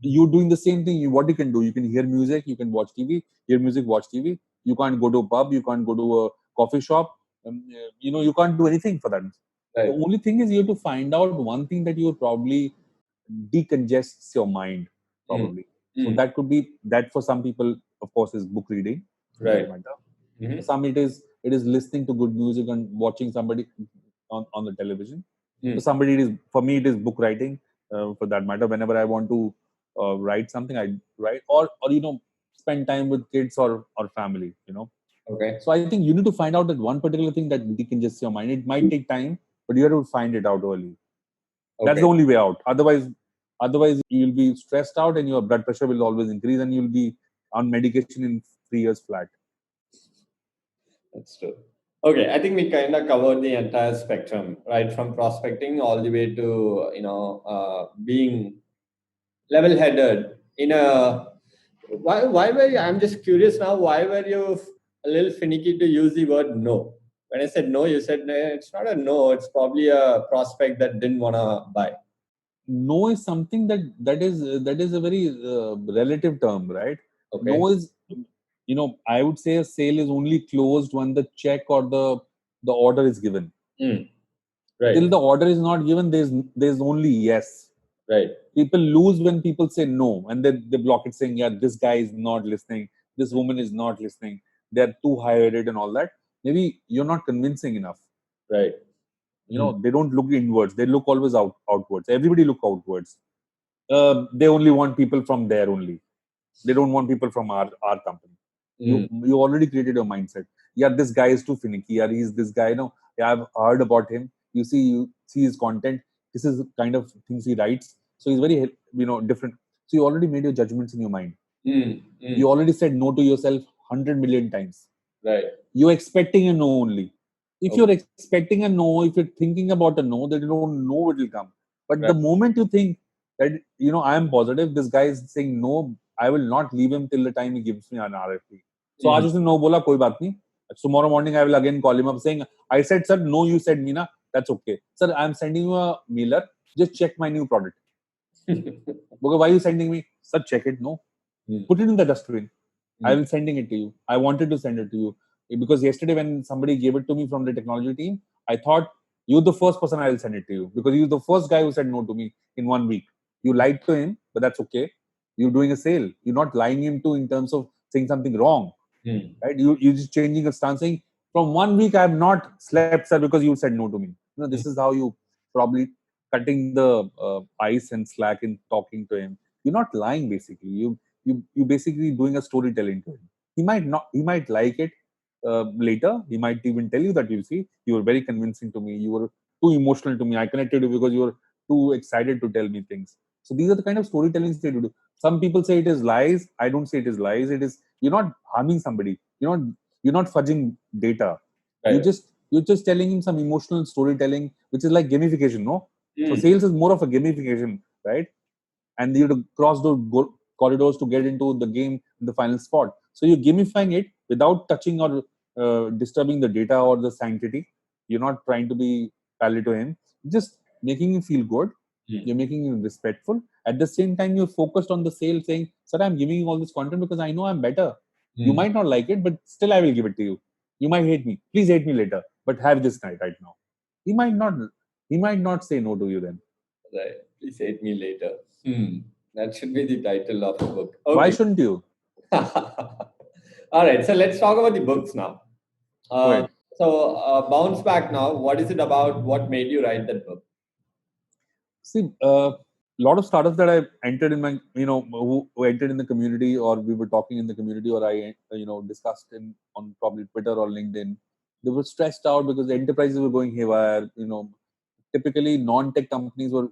You're doing the same thing. What you can do? You can hear music. You can watch TV. Hear music. Watch TV. You can't go to a pub. You can't go to a coffee shop. You can't do anything for that. Right. The only thing is you have to find out one thing that you probably decongests your mind, probably. So that could be that for some people, of course, is book reading, for Right. that matter. For some it is listening to good music and watching somebody on the television. For somebody for me it is book writing, for that matter. Whenever I want to write something, I write, or spend time with kids or family. Okay. So I think you need to find out that one particular thing that decongests your mind. It might take time, but you have to find it out early. That's the only way out. Otherwise you'll be stressed out and your blood pressure will always increase and you'll be on medication in 3 years flat. That's true. Okay, I think we kind of covered the entire spectrum, right, from prospecting all the way to being level-headed. Why were you? I'm just curious now. Why were you a little finicky to use the word no? When I said no, you said no, it's not a no. It's probably a prospect that didn't want to buy. No is something that is a very relative term, right? Okay. No is, I would say a sale is only closed when the check or the order is given. Right. Till the order is not given, there's only yes. Right. People lose when people say no, and they block it, saying, yeah, this guy is not listening, this woman is not listening, they're too high-rated and all that. Maybe you're not convincing enough. Right. They don't look inwards, they look always outwards. Everybody look outwards. They only want people from there only. They don't want people from our company. You already created your mindset. Yeah, this guy is too finicky. Yeah, he's this guy. Yeah, I've heard about him. You see his content. This is the kind of things he writes. So he's very different. So you already made your judgments in your mind. You already said no to yourself 100 million times. Right. You're expecting a no only. If you're expecting a no, if you're thinking about a no, then you don't know it will come. But the moment you think that, I am positive, this guy is saying no, I will not leave him till the time he gives me an RFP. So आज उसने no बोला, कोई बात नहीं. Tomorrow morning I will again call him up saying, I said, sir, no, you said Meena, that's okay. Sir, I'm sending you a mailer. Just check my new product. Okay, why are you sending me? Sir, check it. No. Put it in the dustbin. I will sending it to you. I wanted to send it to you. Because yesterday when somebody gave it to me from the technology team, I thought you're the first person I will send it to you. Because you're the first guy who said no to me in 1 week. You lied to him, but that's okay. You're doing a sale. You're not lying him to in terms of saying something wrong. Right? You're just changing a stance, saying, from 1 week I have not slept, sir, because you said no to me. This is how you probably cutting the ice and slack in talking to him. You're not lying, basically. You basically doing a storytelling to him. He might like it later. He might even tell you that, you see, you were very convincing to me. You were too emotional to me. I connected you because you were too excited to tell me things. So these are the kind of storytellings they do. Some people say it is lies. I don't say it is lies. It is, you're not harming somebody. You're not fudging data. Right. You're just telling him some emotional storytelling, which is like gamification, no? So sales is more of a gamification, right? And you have to cross those corridors to get into the game in the final spot. So you're gamifying it without touching or disturbing the data or the sanctity. You're not trying to be pally to him. Just making him feel good. You're making him respectful. At the same time, you're focused on the sale, saying, sir, I'm giving you all this content because I know I'm better. You might not like it, but still I will give it to you. You might hate me. Please hate me later, but have this night right now. He might not say no to you then. Right. Please hate me later. That should be the title of the book. Okay. Why shouldn't you? All right. So let's talk about the books now. Go ahead. Bounce Back Now. What is it about? What made you write that book? See, a lot of startups that I entered in my, who entered in the community, or we were talking in the community, or I, discussed on probably Twitter or LinkedIn, they were stressed out because the enterprises were going haywire. Typically non-tech companies were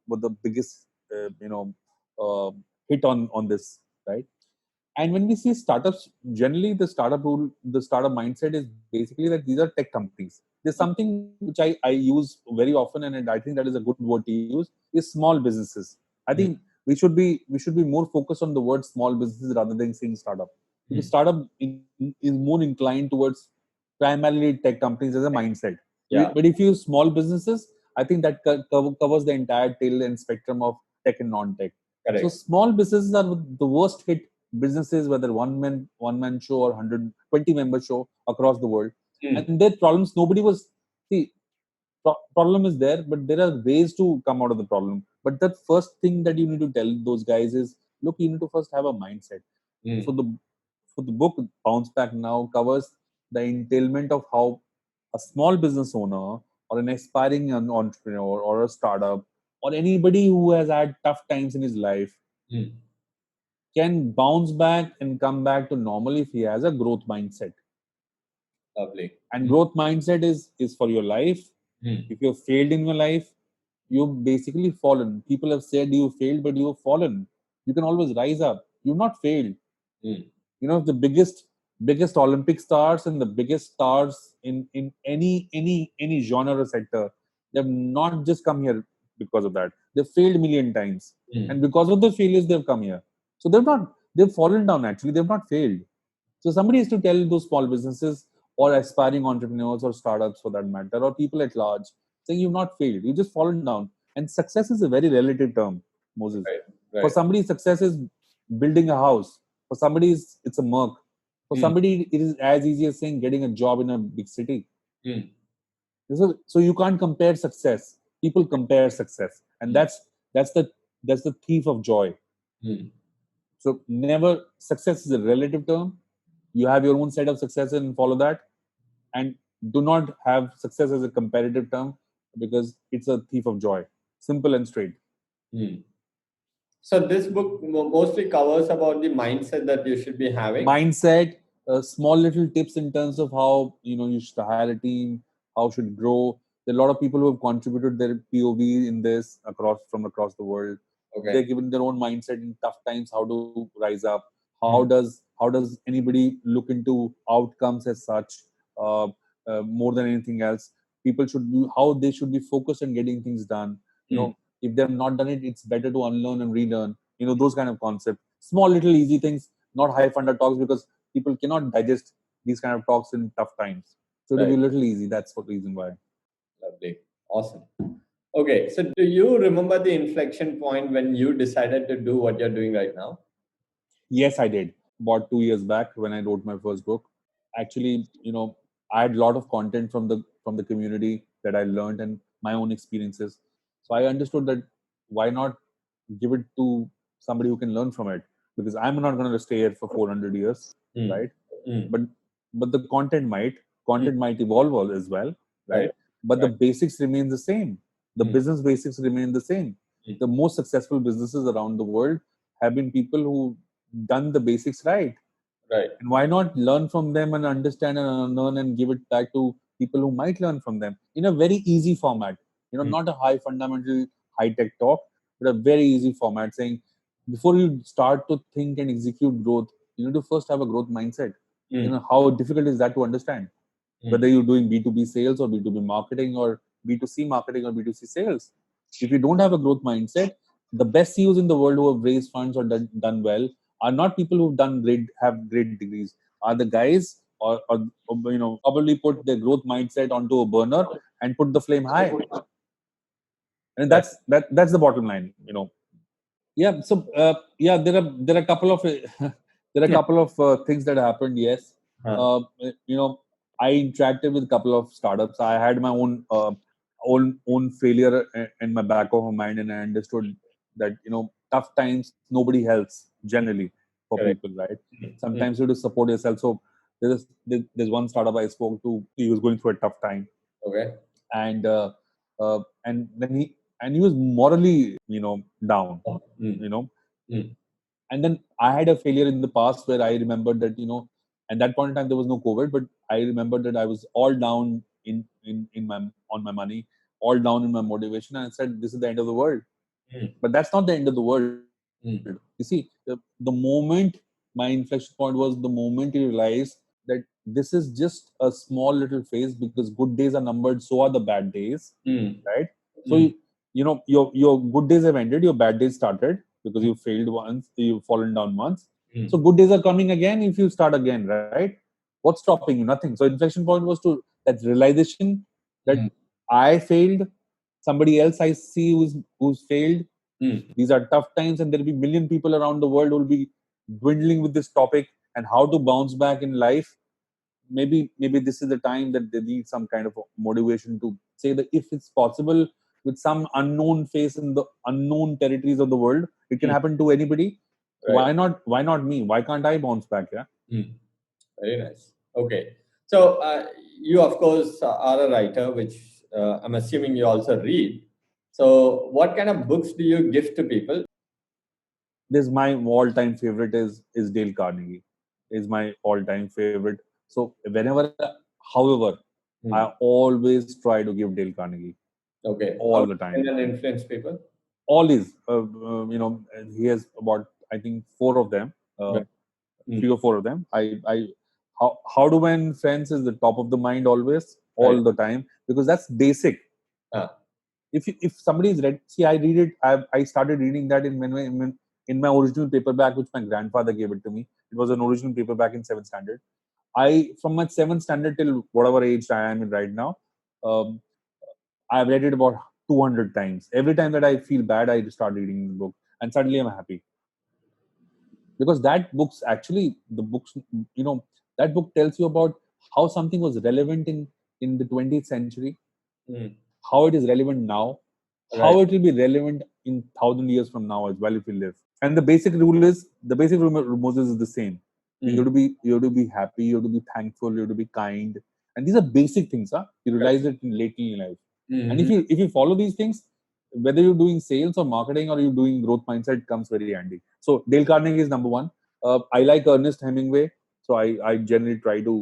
the biggest, uh, hit on this, right? And when we see startups, generally the startup mindset is basically that these are tech companies. There's something which I use very often, and I think that is a good word to use, is small businesses. I think we should be more focused on the word small businesses rather than saying startup. Because startup is more inclined towards primarily tech companies as a mindset. Yeah. But if you use small businesses, I think that covers the entire tail and spectrum of tech and non-tech. Correct. So small businesses are the worst hit businesses, whether one man show or 120 member show across the world. And their problems, nobody was, see, problem is there, but there are ways to come out of the problem. But the first thing that you need to tell those guys is, look, you need to first have a mindset. So the book Bounce Back Now covers the entailment of how a small business owner or an aspiring entrepreneur or a startup or anybody who has had tough times in his life can bounce back and come back to normal if he has a growth mindset. Lovely. And growth mindset is for your life. If you've failed in your life, you've basically fallen. People have said you failed, but you've fallen. You can always rise up. You've not failed. The biggest Olympic stars and the biggest stars in any genre or sector, they've not just come here because of that. They've failed a million times. And because of the failures, they've come here. So they've fallen down actually. They've not failed. So somebody has to tell those small businesses or aspiring entrepreneurs or startups for that matter, or people at large, saying you've not failed, you've just fallen down. And success is a very relative term, Moses. Right. For somebody, success is building a house. For somebody, it's a Merc. For somebody, it is as easy as saying getting a job in a big city. So you can't compare success. People compare success, and that's the thief of joy. So never, success is a relative term. You have your own set of successes and follow that, and do not have success as a comparative term because it's a thief of joy. Simple and straight. So this book mostly covers about the mindset that you should be having. Mindset, small little tips in terms of how you should hire a team, how should grow. There are a lot of people who have contributed their POV in this across the world. Okay. They're given their own mindset in tough times, how to rise up. How does anybody look into outcomes as such, more than anything else? People should be, how they should be focused on getting things done. If they've not done it, it's better to unlearn and relearn. Those kind of concepts. Small little easy things, not high funder talks, because people cannot digest these kind of talks in tough times. So it'll be a little easy. That's the reason why. Lovely. Awesome. Okay. So do you remember the inflection point when you decided to do what you're doing right now? Yes, I did. About 2 years back when I wrote my first book. Actually, I had a lot of content from the community that I learned and my own experiences. So I understood that why not give it to somebody who can learn from it, because I'm not going to stay here for 400 years, right? But the content might evolve as well, right? But the basics remain the same. The business basics remain the same. The most successful businesses around the world have been people who done the basics right. And why not learn from them and understand and learn and give it back to people who might learn from them in a very easy format. Not a high fundamental high tech talk, but a very easy format, saying before you start to think and execute growth, you need to first have a growth mindset. How difficult is that to understand? Whether you're doing B2B sales or B2B marketing or B2C marketing or B2C sales. If you don't have a growth mindset, the best CEOs in the world who have raised funds or done well are not people who've have great degrees. Are the guys or probably put their growth mindset onto a burner and put the flame high. And that's the bottom line. Yeah. So there are a couple of things that happened. Yes. I interacted with a couple of startups. I had my own own failure in my back of my mind, and I understood that tough times nobody helps generally for Correct. people, right? Mm. Sometimes you have to support yourself. So there's one startup I spoke to. He was going through a tough time, Okay. and then he was morally down, Mm. you know. Mm. And then I had a failure in the past where I remembered that at that point in time there was no COVID, but I remembered that I was all down in my on my money, all down in my motivation, and I said, "This is the end of the world." Mm. But that's not the end of the world. You Mm. see, the moment my inflection point was the moment you realize that this is just a small little phase, because good days are numbered, so are the bad days, Mm. right? So Mm. your good days have ended, your bad days started because you failed once, you've fallen down once. So Mm. good days are coming again if you start again, right? What's stopping you? Nothing. So inflection point was to that realization that Mm. I failed, somebody else I see who's failed. Mm. These are tough times, and there will be million people around the world who will be dwindling with this topic and how to bounce back in life. Maybe this is the time that they need some kind of motivation to say that if it's possible with some unknown face in the unknown territories of the world, it can Mm. happen to anybody. So Right. why not me? Why can't I bounce back? Yeah. Mm. Very nice. Okay. So you, of course, are a writer, which I'm assuming you also read. So what kind of books do you give to people? This my all-time favorite is Dale Carnegie. Is my all-time favorite. So however, I Mm. always try to give Dale Carnegie Okay. How all the can time. you influence people? All is he has about, I think, four of them, Right. Mm. 3 or 4 of them. I how to win friends is the top of the mind always, Right. all the time, because that's basic. Ah. If somebody is read, see, I read it. I started reading that in my original paperback, which my grandfather gave it to me. It was an original paperback in 7th standard. I from my 7th standard till whatever age I am in right now, um, I've read it about 200 times. Every time that I feel bad, I start reading the book, and suddenly I'm happy, because that book's actually the books. That book tells you about how something was relevant in the 20th century, Mm. how it is relevant now, Right. how it will be relevant in 1,000 years from now as well if we live. And the basic rule, Moses, is the same. You Mm. have to be you have to be happy, you have to be thankful, you have to be kind, and these are basic things. Huh? You Correct. realize it lately in life, and if Mm-hmm. you follow these things, whether you're doing sales or marketing or you're doing growth mindset, comes very handy. So Dale Carnegie is number one. I like Ernest Hemingway, so I generally try to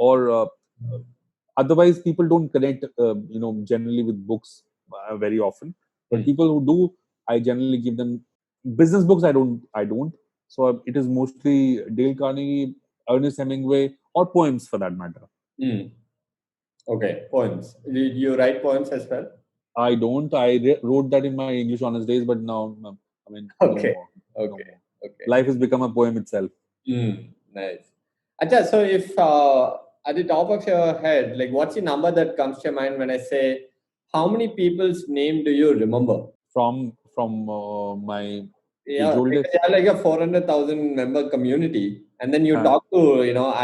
or otherwise people don't connect generally with books very often, but Mm. people who do, I generally give them business books. I don't. So it is mostly Dale Carnegie, Ernest Hemingway, or poems for that matter. Mm. Okay. Poems. Did you write poems as well? I wrote that in my English honors days, but now, I mean, no Okay. more. No Okay. more. Okay. Life has become a poem itself. Nice. Acha, so if at the top of your head, like what's the number that comes to your mind when I say, how many people's name do you remember? From my Yeah, age old because days. you have like a 400,000 member community, and then you Huh. talk to,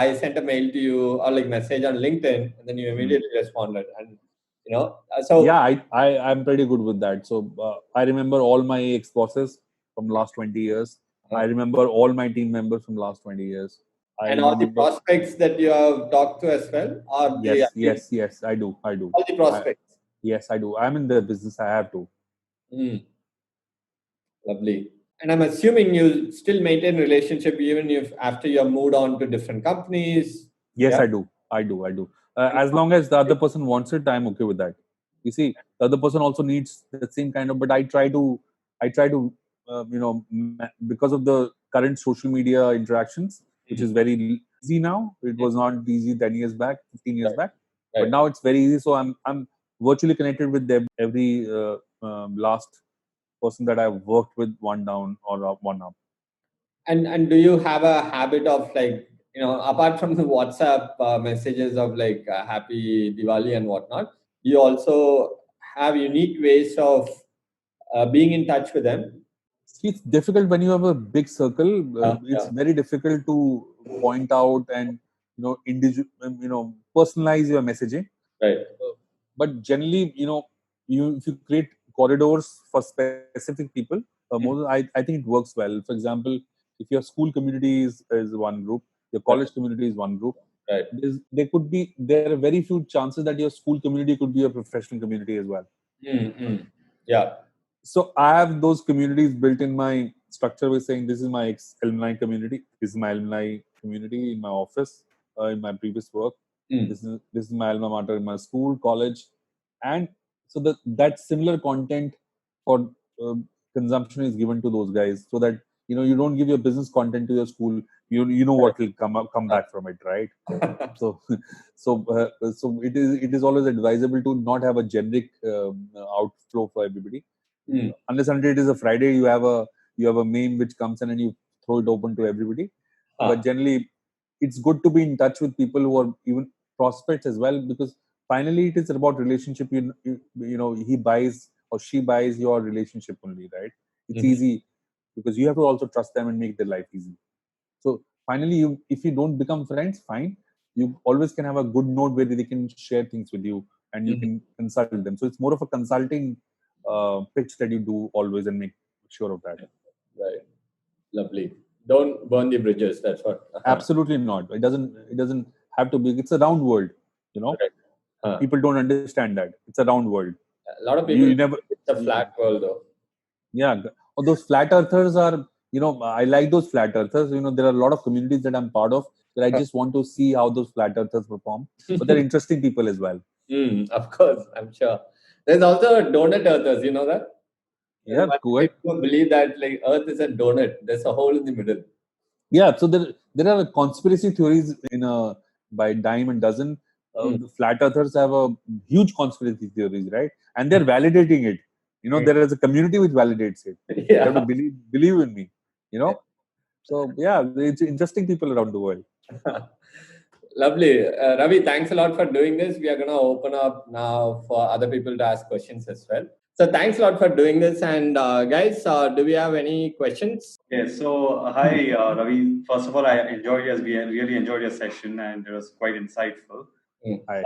I sent a mail to you or like message on LinkedIn, and then you Hmm. immediately responded. And, so, Yeah, I'm pretty good with that. So I remember all my ex bosses from last 20 years. I uh, remember all my team members from last 20 years. I and all the remember. prospects that you have talked to as well, or the, Yes, I do. all the I, prospects. yes, I do. I'm in the business. I have to. Mm, lovely. And I'm assuming you still maintain relationship even if after you have moved on to different companies. Yes, Yeah. I do. And As long as the other person wants it, I'm okay with that. You see, the other person also needs the same kind of. But I try to, because of the current social media interactions, which Mhm. is very easy now. It was not easy 10 years back, 15 years Right, back, but right. now it's very easy. So I'm virtually connected with every last person that I've worked with, one down or one up. And do you have a habit of like, apart from the WhatsApp messages of like Happy Diwali and whatnot, you also have unique ways of being in touch with them? See, it's difficult when you have a big circle. It's Yeah, very difficult to point out and personalize your messaging. right. But generally, if you create corridors for specific people, I think it works well. For example, if your school community is one group, your Right. college community is one group, Right. there are very few chances that your school community could be a professional community as well. Yeah. So I have those communities built in my structure by saying this is my alumni community, this is my alumni community in my office, in my previous work. This is my alma mater in my school, college, and so that similar content for consumption is given to those guys, so that you don't give your business content to your school. You know what will come back from it, right? So so it is always advisable to not have a generic outflow for everybody. Unless until it is a Friday, you have a meme which comes in and you throw it open to everybody. But generally, it's good to be in touch with people who are even prospects as well, because finally it is about relationship. He buys or she buys your relationship only, right? It's easy because you have to also trust them and make their life easy. So finally, if you don't become friends, fine. You always can have a good note where they can share things with you and you can consult them. So it's more of a consulting pitch that you do always and make sure of that. Right. Lovely. Don't burn the bridges. That's what. Absolutely not. It doesn't have to be. It's a round world. Correct. People don't understand that it's a round world. A lot of You, people you think never. it's a flat world, though. Yeah. Or those flat earthers are. I like those flat earthers. There are a lot of communities that I'm part of that I just want to see how those flat earthers perform. But they're interesting people as well. Of course, I'm sure. There's also donut earthers. You know that? Yeah, But go ahead. people believe that like Earth is a donut. There's a hole in the middle. Yeah, so there are conspiracy theories by dime and dozen. The flat earthers have a huge conspiracy theories, right? And they're validating it. There is a community which validates it. You have to Yeah. believe in me. So yeah, it's interesting people around the world. Lovely. Ravi, thanks a lot for doing this. We are going to open up now for other people to ask questions as well. So thanks a lot for doing this. And guys, do we have any questions? Okay, so hi Ravi. First of all, we really enjoyed your session, and it was quite insightful. Hi.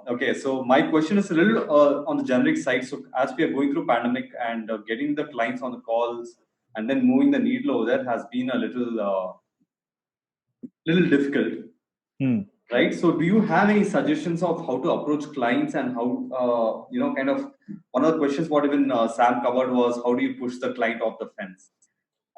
Okay, so my question is a little on the generic side. So as we are going through pandemic and getting the clients on the calls and then moving the needle over there has been a little difficult, right? So do you have any suggestions of how to approach clients and how kind of one of the questions what even Sam covered was how do you push the client off the fence?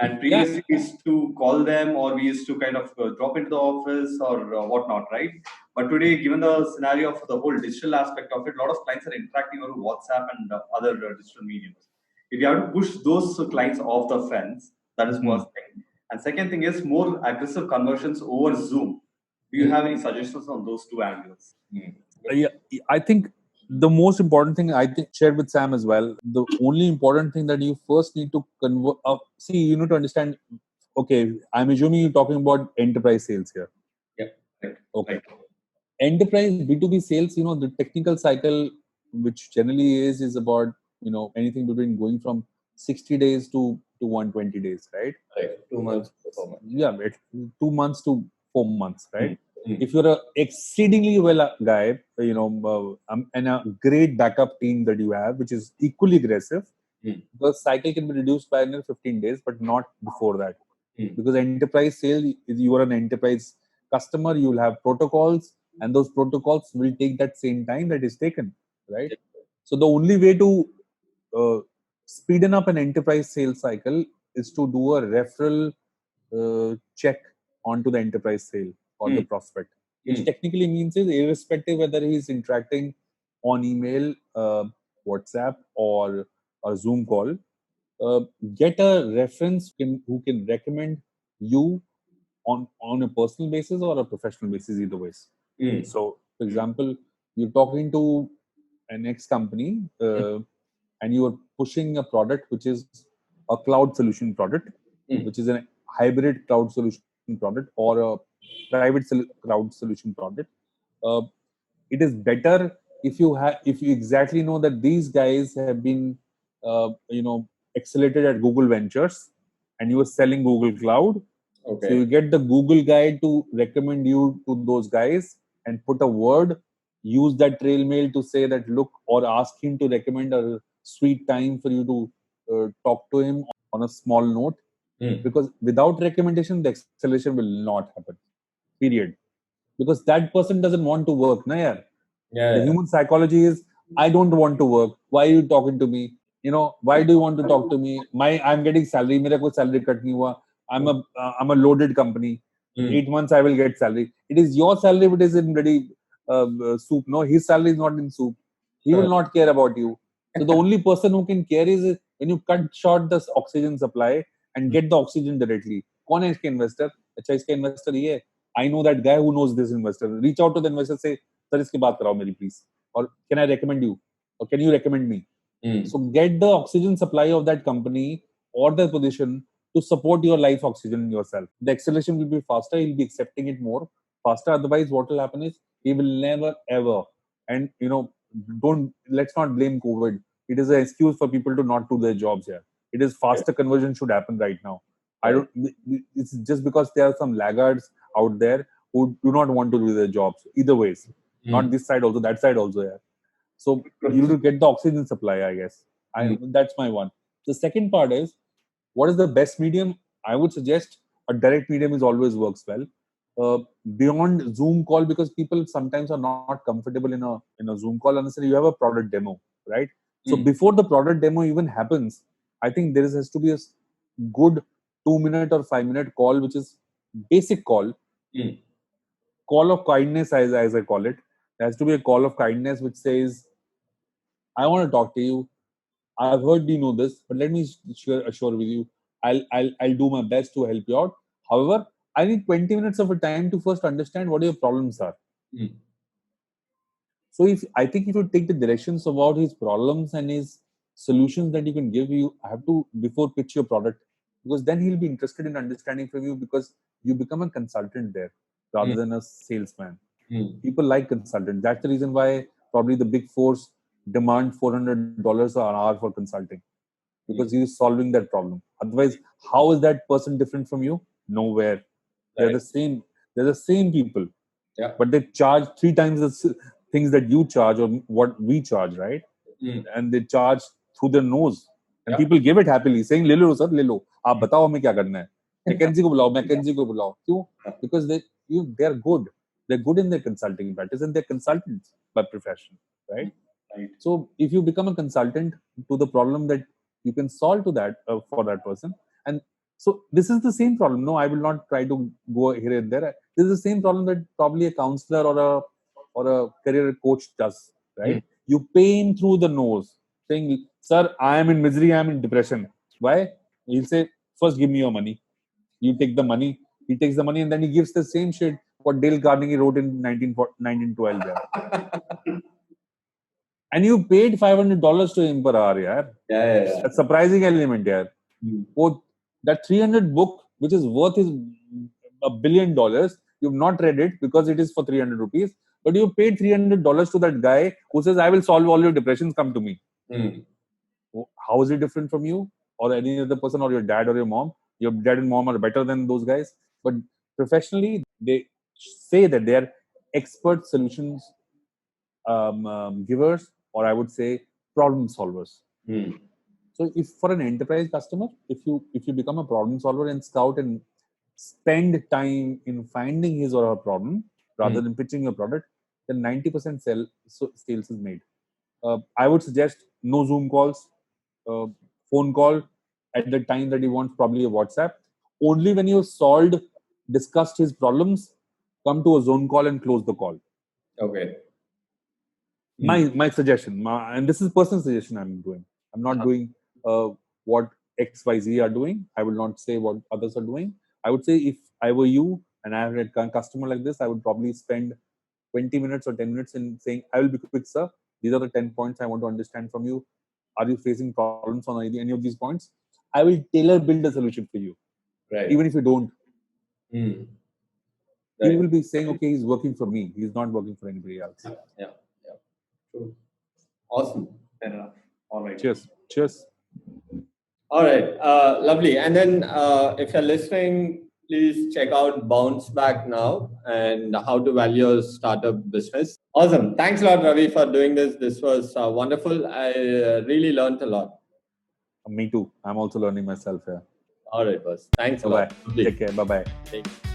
And Yeah. previously we used to call them or we used to kind of drop into the office or whatnot, right? But today, given the scenario of the whole digital aspect of it, a lot of clients are interacting over WhatsApp and other digital mediums. If you have to push those clients off the fence, that is first thing. And second thing is more aggressive conversions over Zoom. Do you have any suggestions on those two angles? Yeah, I think the most important thing I think shared with Sam as well. The only important thing that you first need to convert. See, you need to understand. Okay, I'm assuming you're talking about enterprise sales here. Yeah. Right. Okay. Right. Enterprise B2B sales, the technical cycle, which generally is about anything between going from 60 days to 120 days, right? Right. 2 months. 4 months. Yeah, 2 months to 4 months, right? Mm. If you're a exceedingly well guy, and a great backup team that you have, which is equally aggressive, the cycle can be reduced by another 15 days, but not before that. Because enterprise sale, you are an enterprise customer, you will have protocols, and those protocols will take that same time that is taken, right? So the only way to speeden up an enterprise sales cycle is to do a referral check onto the enterprise sale or the prospect, which technically means is irrespective whether he's interacting on email, WhatsApp, or Zoom call, get a reference who can recommend you on a personal basis or a professional basis, either ways. So, for example, you're talking to an ex company and you are pushing a product which is a cloud solution product, which is a hybrid cloud solution product or a private cloud solution product. It is better if you exactly know that these guys have been accelerated at Google Ventures and you are selling Google Cloud. So you get the Google guy to recommend you to those guys and put a word use that trail mail to say that, look, or ask him to recommend a sweet time for you to talk to him on a small note. Because without recommendation, the acceleration will not happen. Period. Because that person doesn't want to work. Na yaar. The human psychology is, I don't want to work. Why are you talking to me? Why do you want to talk to me? I'm getting salary. मेरा कोई salary cut नहीं हुआ. I'm a loaded company. 8 months I will get salary. It is your salary which is in ready soup. No, his salary is not in soup. He will not care about you. So the only person who can care is when you cut short the oxygen supply and get the oxygen directly. कौन है इसके investor? अच्छा इसका investor ये है. I know that guy who knows this investor. Reach out to the investor, say, sir, इसकी बात कराओ मेरी please. Or can I recommend you? Or can you recommend me? So get the oxygen supply of that company or the position to support your life oxygen yourself. The acceleration will be faster. He'll be accepting it more faster. Otherwise, what will happen is he will never ever. And let's not blame COVID. It is an excuse for people to not do their jobs here. It is faster conversion should happen right now. It's just because there are some laggards out there who do not want to do their jobs. Either ways, not this side also, that side also. Yeah. So you need to get the oxygen supply, I guess. That's my one. The second part is, what is the best medium? I would suggest a direct medium is always works well. Beyond Zoom call, because people sometimes are not comfortable in a Zoom call unless you have a product demo, right? So before the product demo even happens, I think there has to be a good 2-minute or 5-minute call, which is basic call. Call of kindness, as I call it. There has to be a call of kindness which says, I want to talk to you. I've heard you know this, but let me assure with you, I'll do my best to help you out. However, I need 20 minutes of a time to first understand what your problems are. So I think if you take the directions about his problems and his solutions that you can give, you have to before pitch your product, because then he'll be interested in understanding from you, because you become a consultant there rather than a salesman. People like consultants. That's the reason why probably the big fours demand $400 an hour for consulting, because he's solving that problem. Otherwise, how is that person different from you? Nowhere. They're the same. They're the same people, but they charge 3 times the things that you charge or what we charge, right? And they charge through their nose, and people give it happily, saying, "ले लो sir, ले लो. आप बताओ हमें क्या करना है? McKinsey को बुलाओ, McKinsey को बुलाओ." क्यों? Because they're good. They're good in their consulting practice, and they're consultants by profession, right? So if you become a consultant to the problem that you can solve to that for that person, and so this is the same problem. No, I will not try to go here and there. This is the same problem that probably a counselor or a career coach does, right? You pay him through the nose, saying, "Sir, I am in misery. I am in depression." Why? He'll say, "First, give me your money." You take the money. He takes the money, and then he gives the same shit what Dale Carnegie wrote in 1912. Yeah. And you paid $500 to him per hour, yeah. Yeah. That's surprising element, yeah. That 300 book, which is worth is $1 billion, you've not read it because it is for 300 rupees, but you paid $300 to that guy who says, "I will solve all your depressions, come to me." How is it different from you or any other person, or your dad or your mom? Your dad and mom are better than those guys, but professionally, they say that they are expert solutions givers, or I would say problem solvers. So if for an enterprise customer, if you become a problem solver and scout and spend time in finding his or her problem rather than pitching your product, then 90% sales is made. I would suggest no Zoom calls, phone call at the time that he wants, probably a WhatsApp. Only when you have discussed his problems, come to a Zoom call and close the call. Okay. My suggestion, and this is personal suggestion I'm doing. I'm not doing what XYZ are doing. I will not say what others are doing. I would say if I were you and I had a customer like this, I would probably spend 20 minutes or 10 minutes in saying, "I will be quick, sir. These are the 10 points I want to understand from you. Are you facing problems on any of these points? I will tailor build a solution for you." Right. Even if you don't. Right. He will be saying, "Okay, he's working for me. He's not working for anybody else." Yeah. True. Awesome. Fair enough. All right. Cheers. All right. Lovely. And then if you're listening, please check out Bounce Back Now and How to Value Your Startup Business. Awesome. Thanks a lot, Ravi, for doing this. This was wonderful. I really learned a lot. Me too. I'm also learning myself here. All right, boss. Thanks a Bye lot. bye. Take care. Bye bye. Take care.